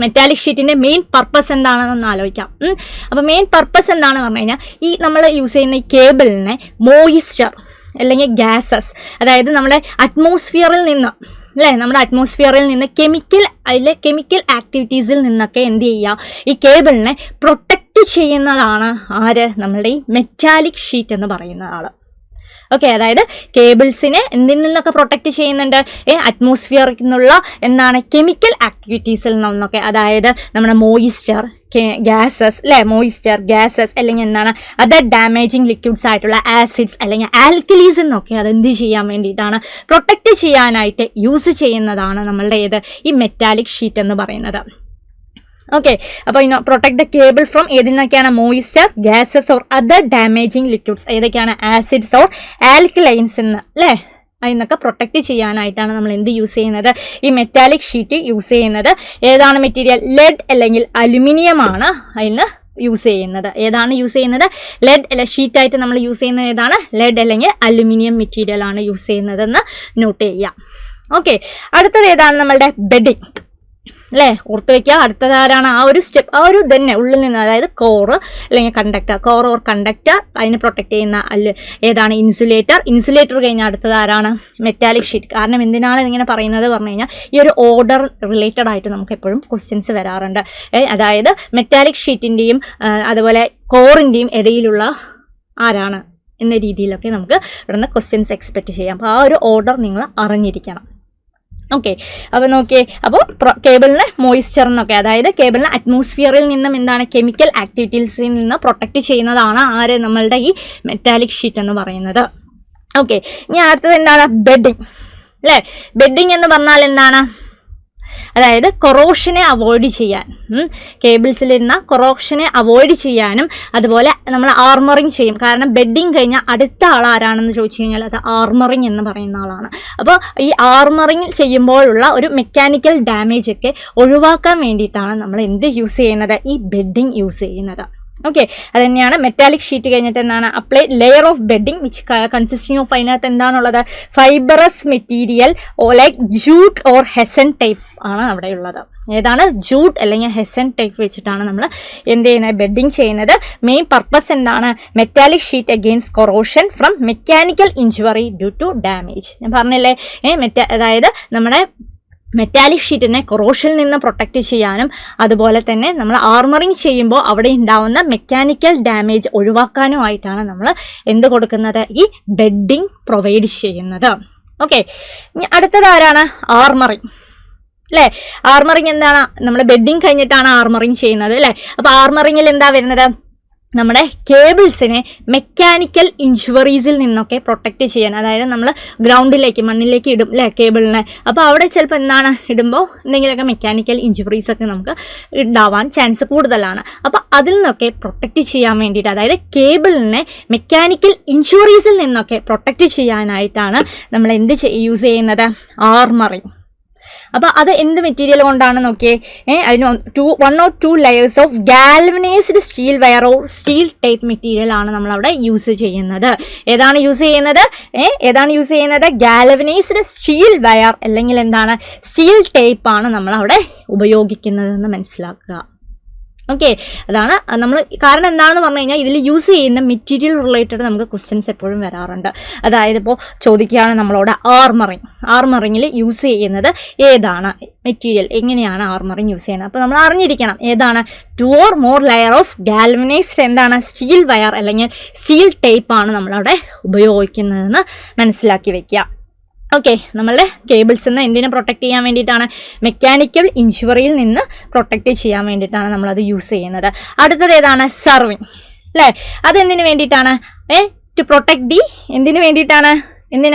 മെറ്റാലിക് ഷീറ്റിൻ്റെ മെയിൻ പർപ്പസ് എന്താണെന്നൊന്ന് ആലോചിക്കാം. അപ്പോൾ മെയിൻ പർപ്പസ് എന്താണെന്ന് പറഞ്ഞു കഴിഞ്ഞാൽ ഈ നമ്മൾ യൂസ് ചെയ്യുന്ന ഈ കേബിളിനെ മോയിസ്ചർ അല്ലെങ്കിൽ ഗ്യാസസ്, അതായത് നമ്മുടെ അറ്റ്മോസ്ഫിയറിൽ നിന്ന് അല്ലേ, നമ്മുടെ അറ്റ്മോസ്ഫിയറിൽ നിന്ന് കെമിക്കൽ ആക്ടിവിറ്റീസിൽ നിന്നൊക്കെ എന്ത് ചെയ്യുക? ഈ കേബിളിനെ പ്രൊട്ടക്റ്റ് ചെയ്യുന്നതാണ് ആര്? നമ്മളുടെ ഈ മെറ്റാലിക് ഷീറ്റ് എന്ന് പറയുന്ന ആൾ. ഓക്കെ, അതായത് കേബിൾസിനെ എന്തിൽ നിന്നൊക്കെ പ്രൊട്ടക്റ്റ് ചെയ്യുന്നുണ്ട്? അറ്റ്മോസ്ഫിയറിൽ നിന്നുള്ള എന്താണ്? കെമിക്കൽ ആക്ടിവിറ്റീസിൽ നിന്നൊക്കെ. അതായത് നമ്മുടെ മോയിസ്ചർ ഗ്യാസസ് അല്ലേ? മോയിസ്ചർ ഗ്യാസസ് അല്ലെങ്കിൽ എന്താണ്? അതർ ഡാമേജിങ് ലിക്വിഡ്സ് ആയിട്ടുള്ള ആസിഡ്സ് അല്ലെങ്കിൽ ആൽക്കലീസ് എന്നൊക്കെ അതെന്ത് ചെയ്യാൻ വേണ്ടിയിട്ടാണ്? പ്രൊട്ടക്റ്റ് ചെയ്യാനായിട്ട് യൂസ് ചെയ്യുന്നതാണ് നമ്മളുടെ ഈ മെറ്റാലിക് ഷീറ്റ് എന്ന് പറയുന്നത്. ഓക്കെ, അപ്പോൾ പ്രൊട്ടക്ട് ദ കേബിൾ ഫ്രം ഏതിനൊക്കെയാണ്? Moisture, gases or other damaging liquids. ഏതൊക്കെയാണ്? ആസിഡ്സ് ഓർ ആൽക്കലൈൻസ് എന്ന് അല്ലേ? അതിനൊക്കെ പ്രൊട്ടക്റ്റ് ചെയ്യാനായിട്ടാണ് നമ്മൾ എന്ത് യൂസ് ചെയ്യുന്നത്? ഈ മെറ്റാലിക് ഷീറ്റ് യൂസ് ചെയ്യുന്നത്. ഏതാണ് മെറ്റീരിയൽ? ലെഡ് അല്ലെങ്കിൽ അലുമിനിയം ആണ് അതിന് യൂസ് ചെയ്യുന്നത്. ഏതാണ് യൂസ് ചെയ്യുന്നത്? ലെഡ് അല്ല, ഷീറ്റായിട്ട് നമ്മൾ യൂസ് ചെയ്യുന്നത് ഏതാണ്? ലെഡ് അല്ലെങ്കിൽ അലുമിനിയം മെറ്റീരിയൽ ആണ് യൂസ് ചെയ്യുന്നതെന്ന് നോട്ട് ചെയ്യാം. ഓക്കെ, അടുത്തത് ഏതാണ്? നമ്മളുടെ ബെഡിങ്. അല്ലേ? ഓർത്ത് വയ്ക്കുക. അടുത്തത് ആരാണ്? ആ ഒരു സ്റ്റെപ്പ്, ആ ഒരു തന്നെ ഉള്ളിൽ നിന്ന്, അതായത് കോർ അല്ലെങ്കിൽ കണ്ടക്ടർ, കോർ ഓർ കണ്ടക്ടർ, അതിനെ പ്രൊട്ടക്ട് ചെയ്യുന്ന ഏതാണ്? ഇൻസുലേറ്റർ. ഇൻസുലേറ്റർ കഴിഞ്ഞാൽ അടുത്തത് ആരാണ്? Metallic sheet. കാരണം എന്തിനാണ് ഇങ്ങനെ പറയുന്നത് പറഞ്ഞു കഴിഞ്ഞാൽ ഈ ഒരു ഓർഡർ റിലേറ്റഡ് ആയിട്ട് നമുക്ക് എപ്പോഴും ക്വസ്റ്റ്യൻസ് വരാറുണ്ട്. അതായത് മെറ്റാലിക് ഷീറ്റിൻ്റെയും അതുപോലെ കോറിൻ്റെയും ഇടയിലുള്ള ആരാണ് എന്ന രീതിയിലൊക്കെ നമുക്ക് ഇവിടുന്ന് ക്വസ്റ്റ്യൻസ് എക്സ്പെക്റ്റ് ചെയ്യാം. അപ്പോൾ ആ ഒരു ഓർഡർ നിങ്ങൾ അറിഞ്ഞിരിക്കണം. ഓക്കെ, അപ്പോൾ നോക്കിയേ, അപ്പോൾ കേബിളിനെ മോയ്സ്ചർ എന്നൊക്കെ, അതായത് കേബിളിനെ അറ്റ്മോസ്ഫിയറിൽ നിന്നും എന്താണ് കെമിക്കൽ ആക്ടിവിറ്റീസിൽ നിന്ന് പ്രൊട്ടക്റ്റ് ചെയ്യുന്നതാണ് ആര്? നമ്മളുടെ ഈ മെറ്റാലിക് ഷീറ്റ് എന്ന് പറയുന്നത്. ഓക്കെ, ഇനി അടുത്തത് എന്താണ്? ബെഡിങ്, അല്ലേ? ബെഡിങ് എന്ന് പറഞ്ഞാൽ എന്താണ്? അതായത് കൊറോഷനെ അവോയ്ഡ് ചെയ്യാൻ, കേബിൾസിലിരുന്ന കൊറോഷനെ അവോയ്ഡ് ചെയ്യാനും അതുപോലെ നമ്മൾ ആർമറിങ് ചെയ്യും. കാരണം ബെഡിങ് കഴിഞ്ഞാൽ അടുത്ത ആൾ ആരാണെന്ന് ചോദിച്ചു കഴിഞ്ഞാൽ അത് ആർമറിങ് എന്ന് പറയുന്ന ആളാണ്. അപ്പോൾ ഈ ആർമറിങ് ചെയ്യുമ്പോഴുള്ള ഒരു മെക്കാനിക്കൽ ഡാമേജ് ഒക്കെ ഒഴിവാക്കാൻ വേണ്ടിയിട്ടാണ് നമ്മൾ എന്ത് യൂസ് ചെയ്യുന്നത്? ഈ ബെഡിങ് യൂസ് ചെയ്യുന്നത്. ഓക്കെ, അത് തന്നെയാണ് മെറ്റാലിക് ഷീറ്റ് കഴിഞ്ഞിട്ട് എന്താണ്? Apply layer of bedding which consisting of, അതിനകത്ത് എന്താണുള്ളത്? Fibrous material like jute or hessian type ആണ് അവിടെയുള്ളത്. ഏതാണ്? ജൂട്ട് അല്ലെങ്കിൽ ഹെസൻ ടൈപ്പ് വെച്ചിട്ടാണ് നമ്മൾ എന്ത് ചെയ്യുന്നത്? ബെഡിങ് ചെയ്യുന്നത്. മെയിൻ പർപ്പസ് എന്താണ്? Metallic sheet against corrosion from mechanical injury due to damage. ഞാൻ പറഞ്ഞില്ലേ, അതായത് നമ്മുടെ മെറ്റാലിക് ഷീറ്റിനെ കൊറോഷനിൽ നിന്ന് പ്രൊട്ടക്റ്റ് ചെയ്യാനും അതുപോലെ തന്നെ നമ്മൾ ആർമറിങ് ചെയ്യുമ്പോൾ അവിടെ ഉണ്ടാവുന്ന മെക്കാനിക്കൽ ഡാമേജ് ഒഴിവാക്കാനുമായിട്ടാണ് നമ്മൾ എന്ത് കൊടുക്കുന്നത്? ഈ ബെഡിങ് പ്രൊവൈഡ് ചെയ്യുന്നത്. ഓക്കെ, ഇനി അടുത്തത് ആരാണ്? ആർമറിങ്, അല്ലേ? ആർമറിങ് എന്താണ്? നമ്മൾ ബെഡിങ് കഴിഞ്ഞിട്ടാണ് ആർമറിങ് ചെയ്യുന്നത്, അല്ലേ? അപ്പോൾ ആർമറിങ്ങിൽ എന്താ വരുന്നത്? നമ്മുടെ കേബിൾസിനെ മെക്കാനിക്കൽ ഇഞ്ചുറീസിൽ നിന്നൊക്കെ പ്രൊട്ടക്റ്റ് ചെയ്യാൻ, അതായത് നമ്മൾ ഗ്രൗണ്ടിലേക്ക്, മണ്ണിലേക്ക് ഇടും, അല്ലേ, കേബിളിനെ. അപ്പോൾ അവിടെ ചിലപ്പോൾ എന്താണ് ഇടുമ്പോൾ എന്തെങ്കിലുമൊക്കെ മെക്കാനിക്കൽ ഇഞ്ചുറീസ് ഒക്കെ നമുക്ക് ഉണ്ടാവാൻ ചാൻസ് കൂടുതലാണ്. അപ്പോൾ അതിൽ നിന്നൊക്കെ പ്രൊട്ടക്റ്റ് ചെയ്യാൻ വേണ്ടിയിട്ട്, അതായത് കേബിളിനെ മെക്കാനിക്കൽ ഇഞ്ചുറീസിൽ നിന്നൊക്കെ പ്രൊട്ടക്റ്റ് ചെയ്യാനായിട്ടാണ് നമ്മൾ എന്ത് യൂസ് ചെയ്യുന്നത്? ആർമറിങ്. അപ്പോൾ അത് എന്ത് മെറ്റീരിയൽ കൊണ്ടാണ് നോക്കിയേ? അതിന് 1 or 2 layers of galvanised steel wire or steel type material ആണ് നമ്മളവിടെ യൂസ് ചെയ്യുന്നത്. ഏതാണ് യൂസ് ചെയ്യുന്നത്? ഗാൽവനൈസ്ഡ് സ്റ്റീൽ വയർ അല്ലെങ്കിൽ എന്താണ്? സ്റ്റീൽ ടൈപ്പ് ആണ് നമ്മളവിടെ ഉപയോഗിക്കുന്നതെന്ന് മനസ്സിലാക്കുക. ഓക്കെ, അതാണ് നമ്മൾ. കാരണം എന്താണെന്ന് പറഞ്ഞു കഴിഞ്ഞാൽ ഇതിൽ യൂസ് ചെയ്യുന്ന മെറ്റീരിയൽ റിലേറ്റഡ് നമുക്ക് ക്വസ്റ്റ്യൻസ് എപ്പോഴും വരാറുണ്ട്. അതായത് ഇപ്പോൾ ചോദിക്കുകയാണ് നമ്മളോട് ആർമറിങ്ങിൽ യൂസ് ചെയ്യുന്നത് ഏതാണ് മെറ്റീരിയൽ, എങ്ങനെയാണ് ആർമറിങ് യൂസ് ചെയ്യുന്നത്? അപ്പോൾ നമ്മൾ അറിഞ്ഞിരിക്കണം ഏതാണ്? 2 or more layer of galvanised എന്താണ്? സ്റ്റീൽ വയർ അല്ലെങ്കിൽ സ്റ്റീൽ ടൈപ്പ് ആണ് നമ്മളവിടെ ഉപയോഗിക്കുന്നതെന്ന് മനസ്സിലാക്കി വെക്കുക. ഓക്കെ, നമ്മളുടെ കേബിൾസിൽ നിന്ന് എന്തിനെ പ്രൊട്ടക്റ്റ് ചെയ്യാൻ വേണ്ടിയിട്ടാണ്? മെക്കാനിക്കൽ ഇഞ്ചുറിയിൽ നിന്ന് പ്രൊട്ടക്റ്റ് ചെയ്യാൻ വേണ്ടിയിട്ടാണ് നമ്മളത് യൂസ് ചെയ്യുന്നത്. അടുത്തത് ഏതാണ്? സർവിങ്, അല്ലേ? അതെന്തിനു വേണ്ടിയിട്ടാണ്? ടു പ്രൊട്ടക്റ്റ് എന്തിനു വേണ്ടിയിട്ടാണ്?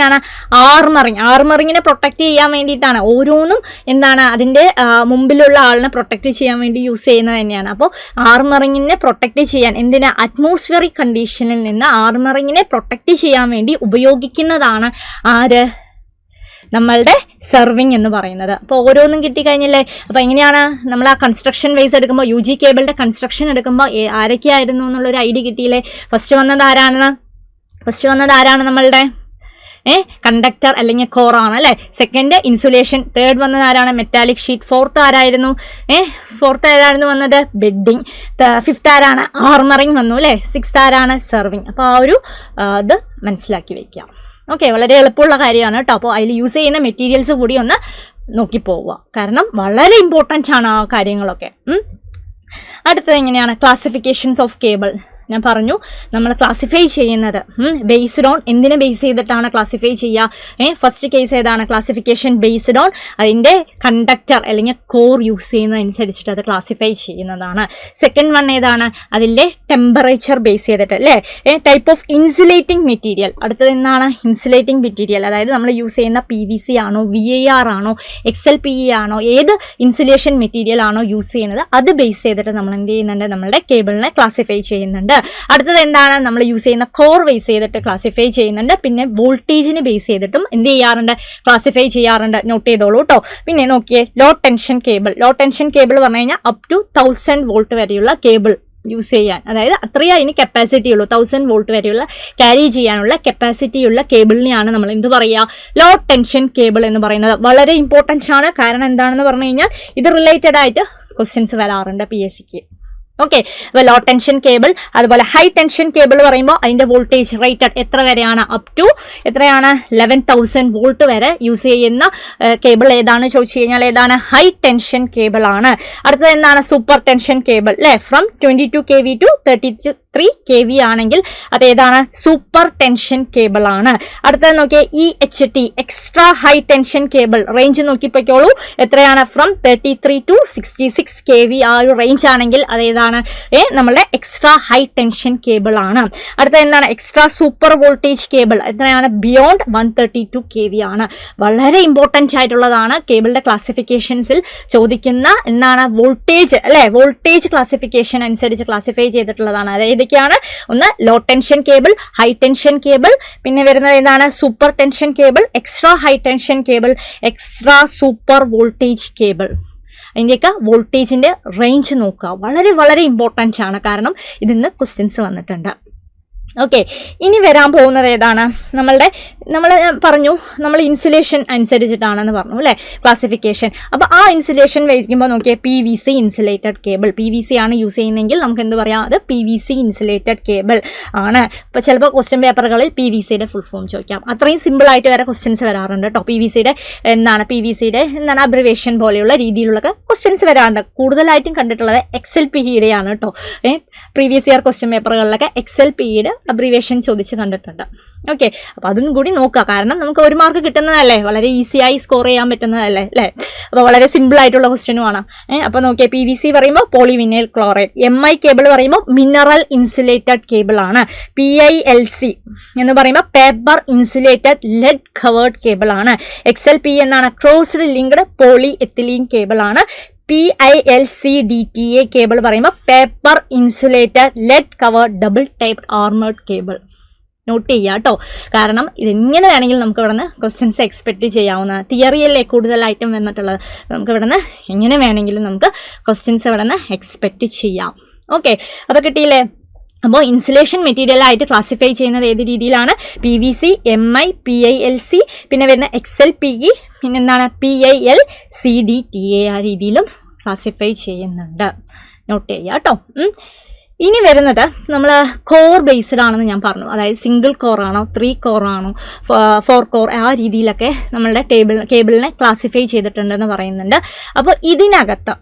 ആർമറിങ്ങിനെ പ്രൊട്ടക്റ്റ് ചെയ്യാൻ വേണ്ടിയിട്ടാണ്. ഓരോന്നും എന്താണ്? അതിൻ്റെ മുമ്പിലുള്ള ആളിനെ പ്രൊട്ടക്റ്റ് ചെയ്യാൻ വേണ്ടി യൂസ് ചെയ്യുന്നത് തന്നെയാണ്. അപ്പോൾ ആർമറിങ്ങിനെ പ്രൊട്ടക്റ്റ് ചെയ്യാൻ എന്തിനാ? അറ്റ്മോസ്ഫിയറിക് കണ്ടീഷനിൽ നിന്ന് ആർമറിങ്ങിനെ പ്രൊട്ടക്റ്റ് ചെയ്യാൻ വേണ്ടി ഉപയോഗിക്കുന്നതാണ് ആര്? നമ്മളുടെ സർവിങ് എന്ന് പറയുന്നത്. അപ്പോൾ ഓരോന്നും കിട്ടിക്കഴിഞ്ഞല്ലേ. അപ്പോൾ എങ്ങനെയാണ് നമ്മൾ ആ കൺസ്ട്രക്ഷൻ വൈസ് എടുക്കുമ്പോൾ, UG കേബിളിൻ്റെ കൺസ്ട്രക്ഷൻ എടുക്കുമ്പോൾ ആരൊക്കെയായിരുന്നു എന്നുള്ളൊരു ഐഡിയ കിട്ടിയില്ലേ? ഫസ്റ്റ് വന്നത് ആരാണ് നമ്മളുടെ? കണ്ടക്ടർ അല്ലെങ്കിൽ കോറാണ്, അല്ലേ? Second insulation. തേർഡ് വന്നത് ആരാണ്? Metallic sheet. ഫോർത്ത് ആരായിരുന്നു വന്നത്? ബെഡിങ്. ഫിഫ്ത്ത് ആരാണ്? ആർമറിങ് വന്നു, അല്ലേ? സിക്സ്ത് ആരാണ്? സർവിങ്. അപ്പോൾ ആ ഒരു ഇത് മനസ്സിലാക്കി വയ്ക്കുക. ഓക്കെ, വളരെ എളുപ്പമുള്ള കാര്യമാണ് കേട്ടോ. അപ്പോൾ അതിൽ യൂസ് ചെയ്യുന്ന മെറ്റീരിയൽസ് കൂടി ഒന്ന് നോക്കി പോവുക. കാരണം വളരെ ഇമ്പോർട്ടൻ്റ് ആണ് ആ കാര്യങ്ങളൊക്കെ. അടുത്തത് എങ്ങനെയാണ്? Classifications of cable. ഞാൻ പറഞ്ഞു നമ്മൾ ക്ലാസിഫൈ ചെയ്യുന്നത് ബേസ്ഡ് ഓൺ എന്തിനെ ബേസ് ചെയ്തിട്ടാണ് ക്ലാസിഫൈ ചെയ്യുക? ഫസ്റ്റ് കേസ് ഏതാണ്? ക്ലാസിഫിക്കേഷൻ ബേസ്ഡ് ഓൺ അതിൻ്റെ കണ്ടക്ടർ അല്ലെങ്കിൽ കോർ യൂസ് ചെയ്യുന്നതനുസരിച്ചിട്ട് അത് ക്ലാസിഫൈ ചെയ്യുന്നതാണ്. സെക്കൻഡ് വൺ ഏതാണ്? അതിൻ്റെ ടെമ്പറേച്ചർ ബേസ് ചെയ്തിട്ട്, അല്ലേ? Type of insulating material. അടുത്തത് എന്താണ്? Insulating material. അതായത് നമ്മൾ യൂസ് ചെയ്യുന്ന PVC ആണോ, VAR ആണോ, XLPE ആണോ, ഏത് ഇൻസുലേഷൻ മെറ്റീരിയൽ ആണോ യൂസ് ചെയ്യുന്നത് അത് ബേസ് ചെയ്തിട്ട് നമ്മൾ എന്ത് ചെയ്യുന്നുണ്ട്? നമ്മളുടെ കേബിളിനെ ക്ലാസിഫൈ ചെയ്യുന്നുണ്ട്. അടുത്തത് എന്താണ്? നമ്മൾ യൂസ് ചെയ്യുന്ന കോർ ബേസ് ചെയ്തിട്ട് ക്ലാസിഫൈ ചെയ്യുന്നുണ്ട്. പിന്നെ വോൾട്ടേജിന് ബേസ് ചെയ്തിട്ടും എന്ത് ചെയ്യാറുണ്ട്? ക്ലാസിഫൈ ചെയ്യാറുണ്ട്. നോട്ട് ചെയ്തോളൂ കേട്ടോ. പിന്നെ നോക്കിയേ, ലോ ടെൻഷൻ കേബിൾ പറഞ്ഞു കഴിഞ്ഞാൽ അപ് ടു 1000 വോൾട്ട് വരെയുള്ള കേബിൾ യൂസ് ചെയ്യാൻ, അതായത് അത്രയും അതിന് കപ്പാസിറ്റി ഉള്ളൂ, 1000 വോൾട്ട് വരെയുള്ള ക്യാരി ചെയ്യാനുള്ള കപ്പാസിറ്റി ഉള്ള കേബിളിനെയാണ് നമ്മൾ എന്ത് പറയുക, ലോ ടെൻഷൻ കേബിൾ എന്ന് പറയുന്നത്. വളരെ ഇമ്പോർട്ടൻ്റ് ആണ്. കാരണം എന്താണെന്ന് പറഞ്ഞു കഴിഞ്ഞാൽ ഇത് റിലേറ്റഡ് ആയിട്ട് ക്വസ്റ്റ്യൻസ് വരാറുണ്ട് PSCക്ക്. ഓക്കെ, അപ്പോൾ ലോ ടെൻഷൻ കേബിൾ, അതുപോലെ ഹൈ ടെൻഷൻ കേബിൾ പറയുമ്പോൾ അതിന്റെ വോൾട്ടേജ് റേറ്റഡ് എത്ര വരെയാണ്, അപ് ടു എത്രയാണ്, 11,000 വോൾട്ട് വരെ യൂസ് ചെയ്യുന്ന കേബിൾ ഏതാണ് ചോദിച്ചു കഴിഞ്ഞാൽ ഏതാണ്, ഹൈ ടെൻഷൻ കേബിൾ ആണ്. അടുത്തത് എന്താണ്, സൂപ്പർ ടെൻഷൻ കേബിൾ അല്ലെ, ഫ്രം 22 kV ടു 33 kV ആണെങ്കിൽ അതേതാണ്, സൂപ്പർ ടെൻഷൻ കേബിൾ ആണ്. അടുത്തത് നോക്കിയേ, EHT extra high tension cable, range നോക്കിപ്പോയിക്കോളൂ എത്രയാണ്, ഫ്രം 33 ടു 66 kV ആ ഒരു റേഞ്ച് ആണെങ്കിൽ അതേതാണ്, നമ്മളുടെ എക്സ്ട്രാ ഹൈ ടെൻഷൻ കേബിൾ ആണ്. അടുത്ത എന്താണ്, എക്സ്ട്രാ സൂപ്പർ വോൾട്ടേജ് കേബിൾ, എത്രയാണ്, ബിയോണ്ട് 132 kV ആണ്. വളരെ ഇമ്പോർട്ടൻ്റ് ആയിട്ടുള്ളതാണ്. കേബിളിന്റെ ക്ലാസിഫിക്കേഷൻസിൽ ചോദിക്കുന്ന എന്താണ്, വോൾട്ടേജ് അല്ലെ, വോൾട്ടേജ് ക്ലാസിഫിക്കേഷൻ അനുസരിച്ച് ക്ലാസിഫൈ ചെയ്തിട്ടുള്ളതാണ്. അതായത് ഇതൊക്കെയാണ്, ഒന്ന് low tension cable, high tension cable, പിന്നെ വരുന്നത് എന്താണ്, super tension cable, extra high tension cable, extra super voltage cable. അതിൻ്റെയൊക്കെ വോൾട്ടേജിന്റെ റേഞ്ച് നോക്കുക, വളരെ വളരെ ഇമ്പോർട്ടൻ്റ് ആണ്. കാരണം ഇതിന്ന് ക്വസ്റ്റ്യൻസ് വന്നിട്ടുണ്ട്. ഓക്കെ, ഇനി വരാൻ പോകുന്നത് ഏതാണ്, നമ്മൾ പറഞ്ഞു നമ്മൾ ഇൻസുലേഷൻ അനുസരിച്ചിട്ടാണെന്ന് പറഞ്ഞു അല്ലേ ക്ലാസിഫിക്കേഷൻ. അപ്പോൾ ആ ഇൻസുലേഷൻ വയ്ക്കുമ്പോൾ നോക്കിയാൽ PVC ഇൻസുലേറ്റഡ് കേബിൾ, PVC ആണ് യൂസ് ചെയ്യുന്നതെങ്കിൽ നമുക്ക് എന്ത് പറയാം, അത് PVC ഇൻസുലേറ്റഡ് കേബിൾ ആണ്. ഇപ്പോൾ ചിലപ്പോൾ ക്വസ്റ്റ്യൻ പേപ്പറുകളിൽ PVCയുടെ ഫുൾ ഫോം ചോദിക്കാം. അത്രയും സിമ്പിൾ ആയിട്ട് വരെ ക്വസ്റ്റ്യൻസ് വരാറുണ്ട് കേട്ടോ. PVCയുടെ എന്താണ് അബ്രിവേഷൻ പോലെയുള്ള രീതിയിലുള്ള ക്വസ്റ്റ്യൻസ് വരാറുണ്ട്. കൂടുതലായിട്ടും കണ്ടിട്ടുള്ളത് XLPEയുടെയാണ് കേട്ടോ. പ്രീവിയസ് ഇയർ ക്വസ്റ്റ്യൻ പേപ്പറുകളിലൊക്കെ XLPEയുടെ അബ്രിവേഷൻ ചോദിച്ച് കണ്ടിട്ടുണ്ട്. ഓക്കെ, അപ്പോൾ അതും കൂടി നോക്കുക. കാരണം നമുക്ക് 1 മാർക്ക് കിട്ടുന്നതല്ലേ, വളരെ ഈസിയായി സ്കോർ ചെയ്യാൻ പറ്റുന്നതല്ലേ അല്ലേ. അപ്പോൾ വളരെ സിമ്പിൾ ആയിട്ടുള്ള ക്വസ്റ്റ്യനുമാണ്. അപ്പോൾ നോക്കിയാൽ PVC പറയുമ്പോൾ പോളിവിനൈൽ ക്ലോറൈഡ്, MI കേബിൾ പറയുമ്പോൾ മിനറൽ ഇൻസുലേറ്റഡ് കേബിൾ ആണ്. PILC എന്ന് പറയുമ്പോൾ paper insulated lead covered cable ആണ്. XLPE എന്നാണ് crossed linked polyethylene cable ആണ്. PILCDTA കേബിൾ പറയുമ്പോൾ paper insulated lead cover double taped armoured cable. Note ചെയ്യുക കേട്ടോ. കാരണം ഇതെങ്ങനെ വേണമെങ്കിലും നമുക്ക് ഇവിടെ നിന്ന് ക്വസ്റ്റ്യൻസ് എക്സ്പെക്റ്റ് ചെയ്യാവുന്ന, തിയറിയല്ലേ കൂടുതലായിട്ടും വന്നിട്ടുള്ളത്. നമുക്ക് ഇവിടെ നിന്ന് എങ്ങനെ വേണമെങ്കിലും നമുക്ക് ക്വസ്റ്റ്യൻസ് ഇവിടെ നിന്ന് എക്സ്പെക്റ്റ് ചെയ്യാം. ഓക്കെ, അപ്പോൾ കിട്ടിയില്ലേ. അപ്പോൾ ഇൻസുലേഷൻ മെറ്റീരിയലായിട്ട് ക്ലാസിഫൈ ചെയ്യുന്നത് ഏത് രീതിയിലാണ്, PVC, MI, PILC, പിന്നെ വരുന്ന XLPE, പിന്നെ എന്താണ് PILCDTA ആ രീതിയിലും ക്ലാസിഫൈ ചെയ്യുന്നുണ്ട്. നോട്ട് ചെയ്യുക കേട്ടോ. ഇനി വരുന്നത് നമ്മൾ കോർ ബേസ്ഡ് ആണെന്ന് ഞാൻ പറഞ്ഞു. അതായത് സിംഗിൾ കോർ ആണോ, 3 കോർ ആണോ, 4 കോർ ആ രീതിയിലൊക്കെ നമ്മളുടെ കേബിളിനെ ക്ലാസിഫൈ ചെയ്തിട്ടുണ്ടെന്ന് പറയുന്നുണ്ട്. അപ്പോൾ ഇതിനകത്ത്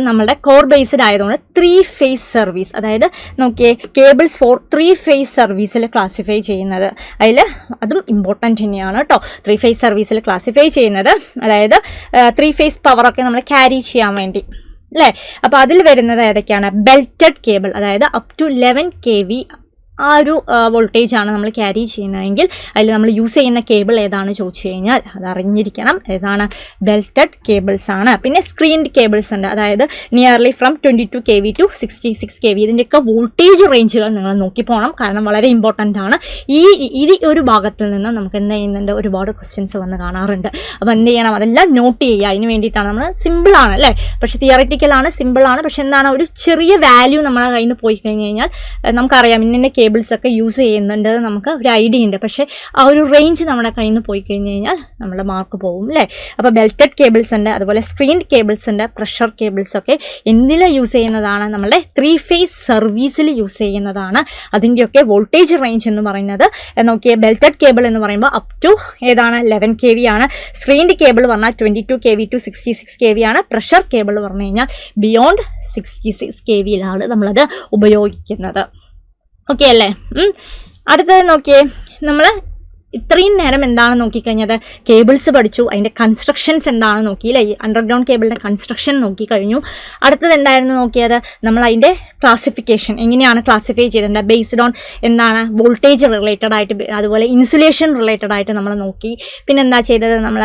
നമ്മുടെ കോർ ബേസ്ഡ് ആയതുകൊണ്ട് 3 phase സർവീസ്, അതായത് നോക്കിയേ കേബിൾസ് ഫോർ 3 phase സർവീസിൽ ക്ലാസിഫൈ ചെയ്യുന്നത്, അതിൽ അതും ഇമ്പോർട്ടൻ്റ് തന്നെയാണ് കേട്ടോ. 3 phase സർവീസിൽ ക്ലാസിഫൈ ചെയ്യുന്നത്, അതായത് 3 phase പവറൊക്കെ നമ്മൾ ക്യാരി ചെയ്യാൻ വേണ്ടി അല്ലേ. അപ്പോൾ അതിൽ വരുന്നത് ഏതൊക്കെയാണ്, ബെൽറ്റഡ് കേബിൾ, അതായത് അപ് ടു 11 kV ആ ഒരു വോൾട്ടേജ് ആണ് നമ്മൾ ക്യാരി ചെയ്യുന്നതെങ്കിൽ അതിൽ നമ്മൾ യൂസ് ചെയ്യുന്ന കേബിൾ ഏതാണ് ചോദിച്ചു കഴിഞ്ഞാൽ അത് അറിഞ്ഞിരിക്കണം. ഏതാണ്, ബെൽറ്റഡ് കേബിൾസ് ആണ്. പിന്നെ സ്ക്രീൻഡ് കേബിൾസ് ഉണ്ട്, അതായത് nearly from 22 kV to 66 kV. ഇതിൻ്റെയൊക്കെ വോൾട്ടേജ് റേഞ്ചുകൾ നിങ്ങൾ നോക്കി പോകണം. കാരണം വളരെ ഇമ്പോർട്ടൻ്റ് ആണ്. ഈ ഒരു ഭാഗത്തിൽ നിന്ന് നമുക്ക് എന്ത് ചെയ്യുന്നുണ്ട്, ഒരുപാട് ക്വസ്റ്റ്യൻസ് വന്ന് കാണാറുണ്ട്. അപ്പോൾ എന്ത് ചെയ്യണം, അതെല്ലാം നോട്ട് ചെയ്യുക. അതിന് വേണ്ടിയിട്ടാണ് നമ്മൾ സിമ്പിളാണ് അല്ലേ, പക്ഷേ തിയറിറ്റിക്കലാണ്, സിമ്പിളാണ്. പക്ഷെ എന്താണ്, ഒരു ചെറിയ വാല്യൂ നമ്മളെ കയ്യിൽ നിന്ന് പോയി കഴിഞ്ഞ് കഴിഞ്ഞാൽ നമുക്കറിയാം ഇന്ന കേബിൾസ് ഒക്കെ യൂസ് ചെയ്യുന്നുണ്ട്, നമുക്ക് ഒരു ഐഡിയ ഉണ്ട്. പക്ഷേ ആ ഒരു റേഞ്ച് നമ്മുടെ കയ്യിൽ നിന്ന് പോയി കഴിഞ്ഞ് കഴിഞ്ഞാൽ നമ്മുടെ മാർക്ക് പോകും അല്ലേ. അപ്പോൾ ബെൽറ്റഡ് കേബിൾസ് ഉണ്ട്, അതുപോലെ സ്ക്രീൻഡ് കേബിൾസ് ഉണ്ട്, പ്രഷർ കേബിൾസ് ഒക്കെ എന്തിൽ യൂസ് ചെയ്യുന്നതാണ്, നമ്മളുടെ 3 phase സർവീസിൽ യൂസ് ചെയ്യുന്നതാണ്. അതിൻ്റെയൊക്കെ വോൾട്ടേജ് റേഞ്ച് എന്ന് പറയുന്നത് നോക്കിയേ, ബെൽറ്റഡ് കേബിൾ എന്ന് പറയുമ്പോൾ അപ് ടു ഏതാണ് 11 kV ആണ്. സ്ക്രീൻഡ് കേബിൾ പറഞ്ഞാൽ 22 kV ടു 66 kV ആണ്. പ്രഷർ കേബിൾ പറഞ്ഞു കഴിഞ്ഞാൽ ബിയോണ്ട് 66 kVയിലാണ് നമ്മളത് ഉപയോഗിക്കുന്നത്. ഓക്കെ അല്ലേ. അടുത്തത് നോക്കിയേ, നമ്മൾ ഇത്രയും നേരം എന്താണ് നോക്കിക്കഴിഞ്ഞത്, കേബിൾസ് പഠിച്ചു, അതിൻ്റെ കൺസ്ട്രക്ഷൻസ് എന്താണെന്ന് നോക്കിയില്ലേ, ഈ അണ്ടർഗ്രൗണ്ട് കേബിളിൻ്റെ കൺസ്ട്രക്ഷൻ നോക്കിക്കഴിഞ്ഞു. അടുത്തത് എന്തായിരുന്നു നോക്കിയത്, നമ്മൾ അതിൻ്റെ ക്ലാസിഫിക്കേഷൻ എങ്ങനെയാണ് ക്ലാസിഫൈ ചെയ്തിട്ടുണ്ട്, ബേസ്ഡ് ഓൺ എന്താണ് വോൾട്ടേജ് റിലേറ്റഡ് ആയിട്ട്, അതുപോലെ ഇൻസുലേഷൻ റിലേറ്റഡ് ആയിട്ട് നമ്മൾ നോക്കി. പിന്നെ എന്താ ചെയ്തത്, നമ്മൾ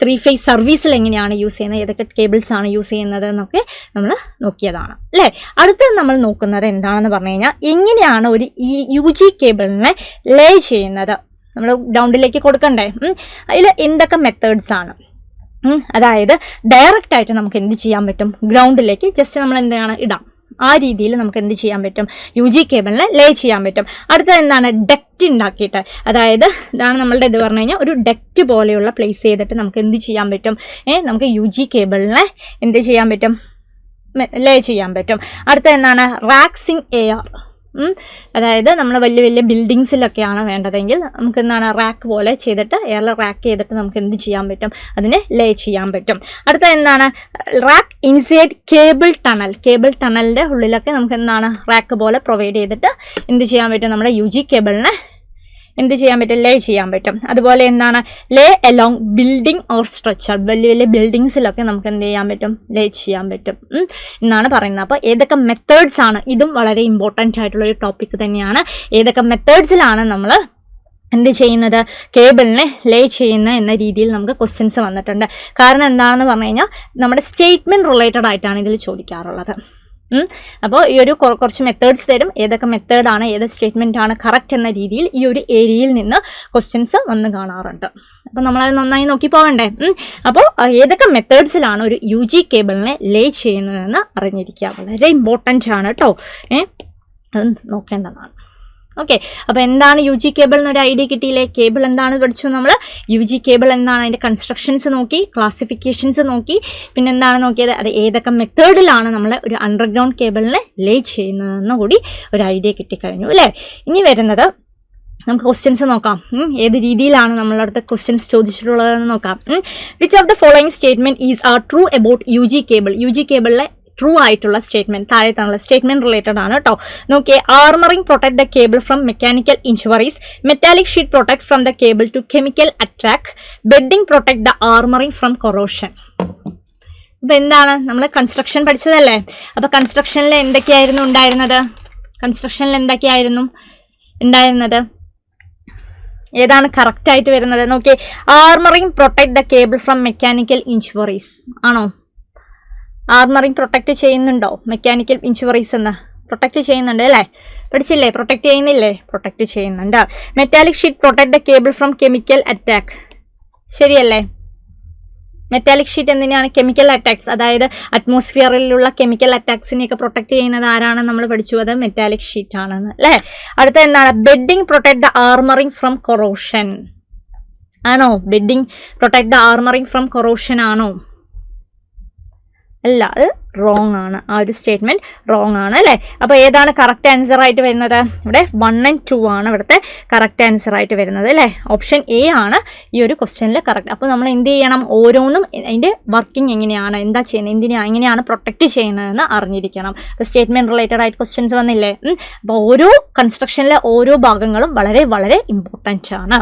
3 phase സർവീസിൽ എങ്ങനെയാണ് യൂസ് ചെയ്യുന്നത്, ഏതൊക്കെ കേബിൾസ് ആണ് യൂസ് ചെയ്യുന്നത് എന്നൊക്കെ നമ്മൾ നോക്കിയതാണ് അല്ലേ. അടുത്തത് നമ്മൾ നോക്കുന്നത് എന്താണെന്ന് പറഞ്ഞു കഴിഞ്ഞാൽ, എങ്ങനെയാണ് ഒരു UG കേബിളിനെ ലേ ചെയ്യുന്നത്, നമ്മൾ ഗ്രൗണ്ടിലേക്ക് കൊടുക്കണ്ടേ, അതിൽ എന്തൊക്കെ മെത്തേഡ്സ് ആണ്. അതായത് ഡയറക്റ്റ് ആയിട്ട് നമുക്ക് എന്ത് ചെയ്യാൻ പറ്റും, ഗ്രൗണ്ടിലേക്ക് ജസ്റ്റ് നമ്മൾ എന്താണ് ഇടാം ആ രീതിയിൽ നമുക്ക് എന്ത് ചെയ്യാൻ പറ്റും, യു ജി കേബിളിനെ ലേ ചെയ്യാൻ പറ്റും. അടുത്തത് എന്താണ്, ഡക്റ്റ് ഉണ്ടാക്കിയിട്ട്, അതായത് ഇതാണ് നമ്മളുടെ ഇത് പറഞ്ഞു കഴിഞ്ഞാൽ ഒരു ഡക്റ്റ് പോലെയുള്ള പ്ലേസ് ചെയ്തിട്ട് നമുക്ക് എന്ത് ചെയ്യാൻ പറ്റും, നമുക്ക് യു ജി കേബിളിനെ എന്ത് ചെയ്യാൻ പറ്റും, ലേ ചെയ്യാൻ പറ്റും. അടുത്തത് എന്താണ്, റാക്സിങ് എയർ. അതായത് നമ്മൾ വലിയ വലിയ ബിൽഡിങ്സിലൊക്കെയാണ് വേണ്ടതെങ്കിൽ നമുക്ക് എന്താണ് റാക്ക് പോലെ ചെയ്തിട്ട് എയറിൽ റാക്ക് ചെയ്തിട്ട് നമുക്ക് എന്ത് ചെയ്യാൻ പറ്റും, അതിനെ ലേ ചെയ്യാൻ പറ്റും. അടുത്ത എന്താണ്, റാക്ക് ഇൻസൈഡ് കേബിൾ ടണലിൻ്റെ ഉള്ളിലൊക്കെ നമുക്ക് എന്താണ് റാക്ക് പോലെ പ്രൊവൈഡ് ചെയ്തിട്ട് എന്ത് ചെയ്യാൻ പറ്റും, നമ്മുടെ യു ജി കേബിളിനെ എന്ത് ചെയ്യാൻ പറ്റും, ലേ ചെയ്യാൻ പറ്റും. അതുപോലെ എന്താണ്, ലേ അലോങ് ബിൽഡിംഗ് ഓർ സ്ട്രക്ചർ, വലിയ വലിയ ബിൽഡിങ്സിലൊക്കെ നമുക്ക് എന്ത് ചെയ്യാൻ പറ്റും, ലേ ചെയ്യാൻ പറ്റും എന്നാണ് പറയുന്നത്. അപ്പോൾ ഏതൊക്കെ മെത്തേഡ്സ് ആണ്, ഇതും വളരെ ഇമ്പോർട്ടൻ്റ് ആയിട്ടുള്ളൊരു ടോപ്പിക് തന്നെയാണ്. ഏതൊക്കെ മെത്തേഡ്സിലാണ് നമ്മൾ എന്ത് ചെയ്യുന്നത്, കേബിളിനെ ലേ ചെയ്യുന്ന എന്ന രീതിയിൽ നമുക്ക് ക്വസ്റ്റ്യൻസ് വന്നിട്ടുണ്ട്. കാരണം എന്താണെന്ന് പറഞ്ഞു കഴിഞ്ഞാൽ നമ്മുടെ സ്റ്റേറ്റ്മെൻറ്റ് റിലേറ്റഡ് ആയിട്ടാണ് ഇതിൽ ചോദിക്കാറുള്ളത്. അപ്പോൾ ഈ ഒരു കുറച്ച് മെത്തേഡ്സ് തരും, ഏതൊക്കെ മെത്തേഡാണ്, ഏത് സ്റ്റേറ്റ്മെൻ്റ് ആണ് കറക്റ്റ് എന്ന രീതിയിൽ ഈ ഒരു ഏരിയയിൽ നിന്ന് ക്വസ്റ്റ്യൻസ് വന്ന് കാണാറുണ്ട്. അപ്പോൾ നമ്മളത് നന്നായി നോക്കി പോകണ്ടേ. അപ്പോൾ ഏതൊക്കെ മെത്തേഡ്സിലാണ് ഒരു യു ജി കേബിളിനെ ലേ ചെയ്യുന്നതെന്ന് അറിഞ്ഞിരിക്കുക, വളരെ ഇമ്പോർട്ടൻ്റ് ആണ് കേട്ടോ. അത് നോക്കേണ്ടതാണ്. ഓക്കെ, അപ്പോൾ എന്താണ് യു ജി കേബിൾ എന്നൊരു ഐഡിയ കിട്ടിയില്ലേ? കേബിൾ എന്താണ് പഠിച്ചു നമ്മൾ, യു ജി കേബിൾ എന്താണ്, അതിൻ്റെ കൺസ്ട്രക്ഷൻസ് നോക്കി, ക്ലാസിഫിക്കേഷൻസ് നോക്കി, പിന്നെ എന്താണ് നോക്കിയത്, അത് ഏതൊക്കെ മെത്തേഡിലാണ് നമ്മൾ ഒരു അണ്ടർഗ്രൗണ്ട് കേബിളിനെ ലേ ചെയ്യുന്നതെന്ന് കൂടി ഒരു ഐഡിയ കിട്ടിക്കഴിഞ്ഞു അല്ലേ. ഇനി വരുന്നത് നമുക്ക് ക്വസ്റ്റ്യൻസ് നോക്കാം. ഏത് രീതിയിലാണ് നമ്മളുടെ അടുത്ത് ക്വസ്റ്റ്യൻസ് ചോദിച്ചിട്ടുള്ളതെന്ന് നോക്കാം. Which of the following statement is are true about U G cable. U G കേബിളിലെ ട്രൂ ആയിട്ടുള്ള സ്റ്റേറ്റ്മെൻറ്റ്, താഴെത്താണുള്ള സ്റ്റേറ്റ്മെൻറ്റ് റിലേറ്റഡ് ആണ് കേട്ടോ. നോക്കിയേ, armouring protect the cable from mechanical injuries, metallic sheet protect from the cable to chemical attack, bedding protect the armouring from corrosion. ഇപ്പം എന്താണ്, നമ്മൾ construction പഠിച്ചതല്ലേ. അപ്പോൾ കൺസ്ട്രക്ഷനിൽ എന്തൊക്കെയായിരുന്നു ഉണ്ടായിരുന്നത്, ഏതാണ് കറക്റ്റായിട്ട് വരുന്നത്? നോക്കിയേ, armouring protect the cable from mechanical injuries ആണോ? ആർമറിങ് പ്രൊട്ടക്റ്റ് ചെയ്യുന്നുണ്ടോ? മെക്കാനിക്കൽ ഇഞ്ചുറീസ് എന്ന് പ്രൊട്ടക്റ്റ് ചെയ്യുന്നുണ്ട് അല്ലേ, പഠിച്ചില്ലേ? പ്രൊട്ടക്റ്റ് ചെയ്യുന്നില്ലേ? പ്രൊട്ടക്റ്റ് ചെയ്യുന്നുണ്ട്. Metallic sheet protect the cable from chemical attack, ശരിയല്ലേ? മെറ്റാലിക് ഷീറ്റ് എന്തിനാണ്? കെമിക്കൽ അറ്റാക്സ്, അതായത് അറ്റ്മോസ്ഫിയറിലുള്ള കെമിക്കൽ അറ്റാക്സിനെയൊക്കെ പ്രൊട്ടക്ട് ചെയ്യുന്നത് ആരാണ്? നമ്മൾ പഠിച്ചു, അത് മെറ്റാലിക് ഷീറ്റ് ആണെന്ന് അല്ലേ. അടുത്ത എന്താണ്, bedding protect the armouring from corrosion ആണോ? Bedding protect the armouring from corrosion ആണോ? അല്ല, അത് റോങ് ആണ്. ആ ഒരു സ്റ്റേറ്റ്മെൻറ്റ് റോങ് ആണ് അല്ലേ. അപ്പോൾ ഏതാണ് കറക്റ്റ് ആൻസർ ആയിട്ട് വരുന്നത്? ഇവിടെ 1 and 2 ആണ് ഇവിടുത്തെ കറക്റ്റ് ആൻസർ ആയിട്ട് വരുന്നത് അല്ലേ. ഓപ്ഷൻ എ ആണ് ഈ ഒരു ക്വസ്റ്റ്യനിൽ കറക്റ്റ്. അപ്പോൾ നമ്മൾ എന്ത് ചെയ്യണം, ഓരോന്നും അതിൻ്റെ വർക്കിംഗ് എങ്ങനെയാണ്, എന്താ ചെയ്യുന്നത്, എങ്ങനെയാണ് പ്രൊട്ടക്റ്റ് ചെയ്യുന്നതെന്ന് അറിഞ്ഞിരിക്കണം. അപ്പോൾ സ്റ്റേറ്റ്മെൻറ്റ് റിലേറ്റഡ് ആയിട്ട് ക്വസ്റ്റ്യൻസ് വന്നില്ലേ. അപ്പോൾ ഓരോ കൺസ്ട്രക്ഷനിലെ ഓരോ ഭാഗങ്ങളും വളരെ വളരെ ഇമ്പോർട്ടൻ്റ് ആണ്.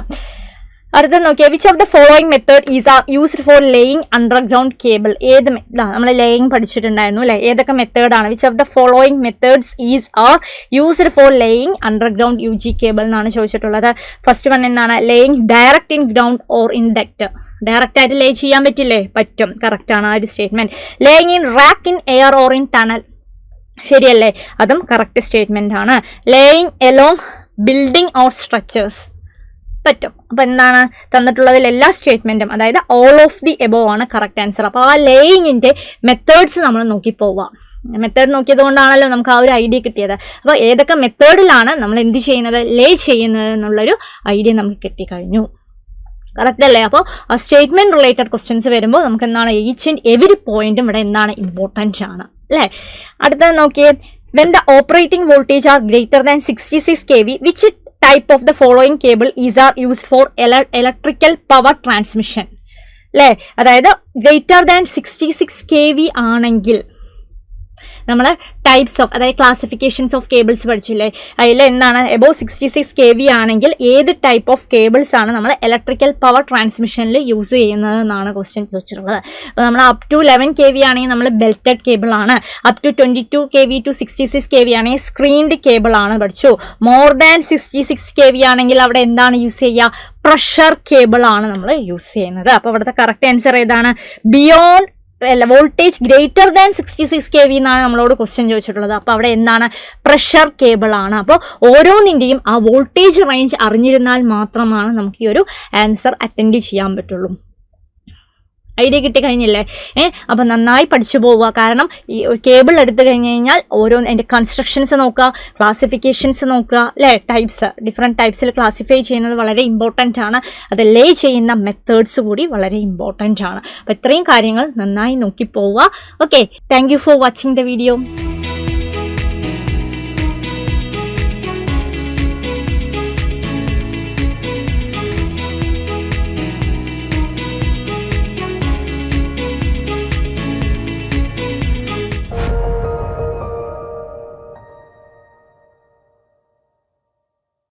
അടുത്ത നോക്കിയാൽ, which of the following method is are used for laying underground cable. ഏത് നമ്മൾ ലേയിങ് പഠിച്ചിട്ടുണ്ടായിരുന്നു അല്ലേ. ഏതൊക്കെ മെത്തേഡാണ്? Which of the following methods is are used for laying underground U G cable എന്നാണ് ചോദിച്ചിട്ടുള്ളത്. ഫസ്റ്റ് വൺ എന്താണ്? Laying direct in ground or in duct. Direct ആയിട്ട് ലേ ചെയ്യാൻ പറ്റില്ലേ? പറ്റും, കറക്റ്റ് ആണ് ആ ഒരു statement. Laying in rack in air or in tunnel, ശരിയല്ലേ? അതും കറക്റ്റ് സ്റ്റേറ്റ്മെന്റ് ആണ്. Laying along building or structures, പറ്റും. അപ്പോൾ എന്താണ് തന്നിട്ടുള്ളതിൽ എല്ലാ സ്റ്റേറ്റ്മെൻറ്റും, അതായത് ഓൾ ഓഫ് ദി എബോവ് ആണ് കറക്റ്റ് ആൻസർ. അപ്പോൾ ആ ലേയിങ്ങിൻ്റെ മെത്തേഡ്സ് നമ്മൾ നോക്കി പോവാം. മെത്തേഡ് നോക്കിയത് കൊണ്ടാണല്ലോ നമുക്ക് ആ ഒരു ഐഡിയ കിട്ടിയത്. അപ്പോൾ ഏതൊക്കെ മെത്തേഡിലാണ് നമ്മൾ എന്ത് ചെയ്യുന്നത്, ലേ ചെയ്യുന്നത് എന്നുള്ളൊരു ഐഡിയ നമുക്ക് കിട്ടിക്കഴിഞ്ഞു. കറക്റ്റ് അല്ലേ? അപ്പോൾ ആ സ്റ്റേറ്റ്മെൻറ്റ് റിലേറ്റഡ് ക്വസ്റ്റ്യൻസ് വരുമ്പോൾ നമുക്ക് എന്താണ്, ഈച്ച് ആൻഡ് എവരി പോയിന്റും ഇവിടെ എന്താണ് ഇമ്പോർട്ടൻ്റ് ആണ് അല്ലേ. അടുത്തത് നോക്കിയേ, when the operating voltage are greater than 66 kV, which type of the following cable is are used for electrical power transmission? അല്ലേ, അതായത് ഗ്രേറ്റർ ദാൻ 66 kV ആണെങ്കിൽ നമ്മൾ ടൈപ്സ് ഓഫ്, അതായത് ക്ലാസിഫിക്കേഷൻസ് ഓഫ് കേബിൾസ് പഠിച്ചില്ലേ. അതിൽ എന്താണ്, എബോവ് 66 kV ആണെങ്കിൽ ഏത് ടൈപ്പ് ഓഫ് കേബിൾസ് ആണ് നമ്മൾ ഇലക്ട്രിക്കൽ പവർ ട്രാൻസ്മിഷനിൽ യൂസ് ചെയ്യുന്നത് എന്നാണ് ക്വസ്റ്റ്യൻ ചോദിച്ചിട്ടുള്ളത്. അപ്പോൾ നമ്മൾ അപ് ടു 11 kV ആണെങ്കിൽ നമ്മൾ ബെൽറ്റഡ് കേബിൾ ആണ്. Up to 22 kV to 66 kV ആണെങ്കിൽ സ്ക്രീൻഡ് കേബിൾ ആണ് പഠിച്ചു. മോർ ദാൻ 66 kV ആണെങ്കിൽ അവിടെ എന്താണ് യൂസ് ചെയ്യുക, പ്രഷർ കേബിൾ ആണ് നമ്മൾ യൂസ് ചെയ്യുന്നത്. അപ്പോൾ അവിടുത്തെ കറക്റ്റ് ആൻസർ ഏതാണ്? Beyond voltage greater than 66 kV എന്നാണ് നമ്മളോട് ക്വസ്റ്റ്യൻ ചോദിച്ചിട്ടുള്ളത്. അപ്പോൾ അവിടെ എന്താണ്, പ്രഷർ കേബിൾ ആണ്. അപ്പോൾ ഓരോന്നിൻ്റെയും ആ വോൾട്ടേജ് റേഞ്ച് അറിഞ്ഞിരുന്നാൽ മാത്രമാണ് നമുക്ക് ഈ ഒരു ആൻസർ അറ്റൻഡ് ചെയ്യാൻ പറ്റുള്ളൂ. ഐഡിയ കിട്ടി കഴിഞ്ഞില്ലേ? അപ്പം നന്നായി പഠിച്ചു പോവുക. കാരണം ഈ കേബിൾ എടുത്തു കഴിഞ്ഞ് കഴിഞ്ഞാൽ അതിൻ്റെ കൺസ്ട്രക്ഷൻസ് നോക്കുക, ക്ലാസിഫിക്കേഷൻസ് നോക്കുക, അല്ലേ? ടൈപ്സ്, ഡിഫറെൻറ്റ് ടൈപ്സിൽ ക്ലാസിഫൈ ചെയ്യുന്നത് വളരെ ഇമ്പോർട്ടൻ്റ് ആണ്. അത് ലേ ചെയ്യുന്ന മെത്തേഡ്സ് കൂടി വളരെ ഇമ്പോർട്ടൻ്റ് ആണ്. അപ്പോൾ ഇത്രയും കാര്യങ്ങൾ നന്നായി നോക്കി പോവുക. Okay, thank you for watching the video.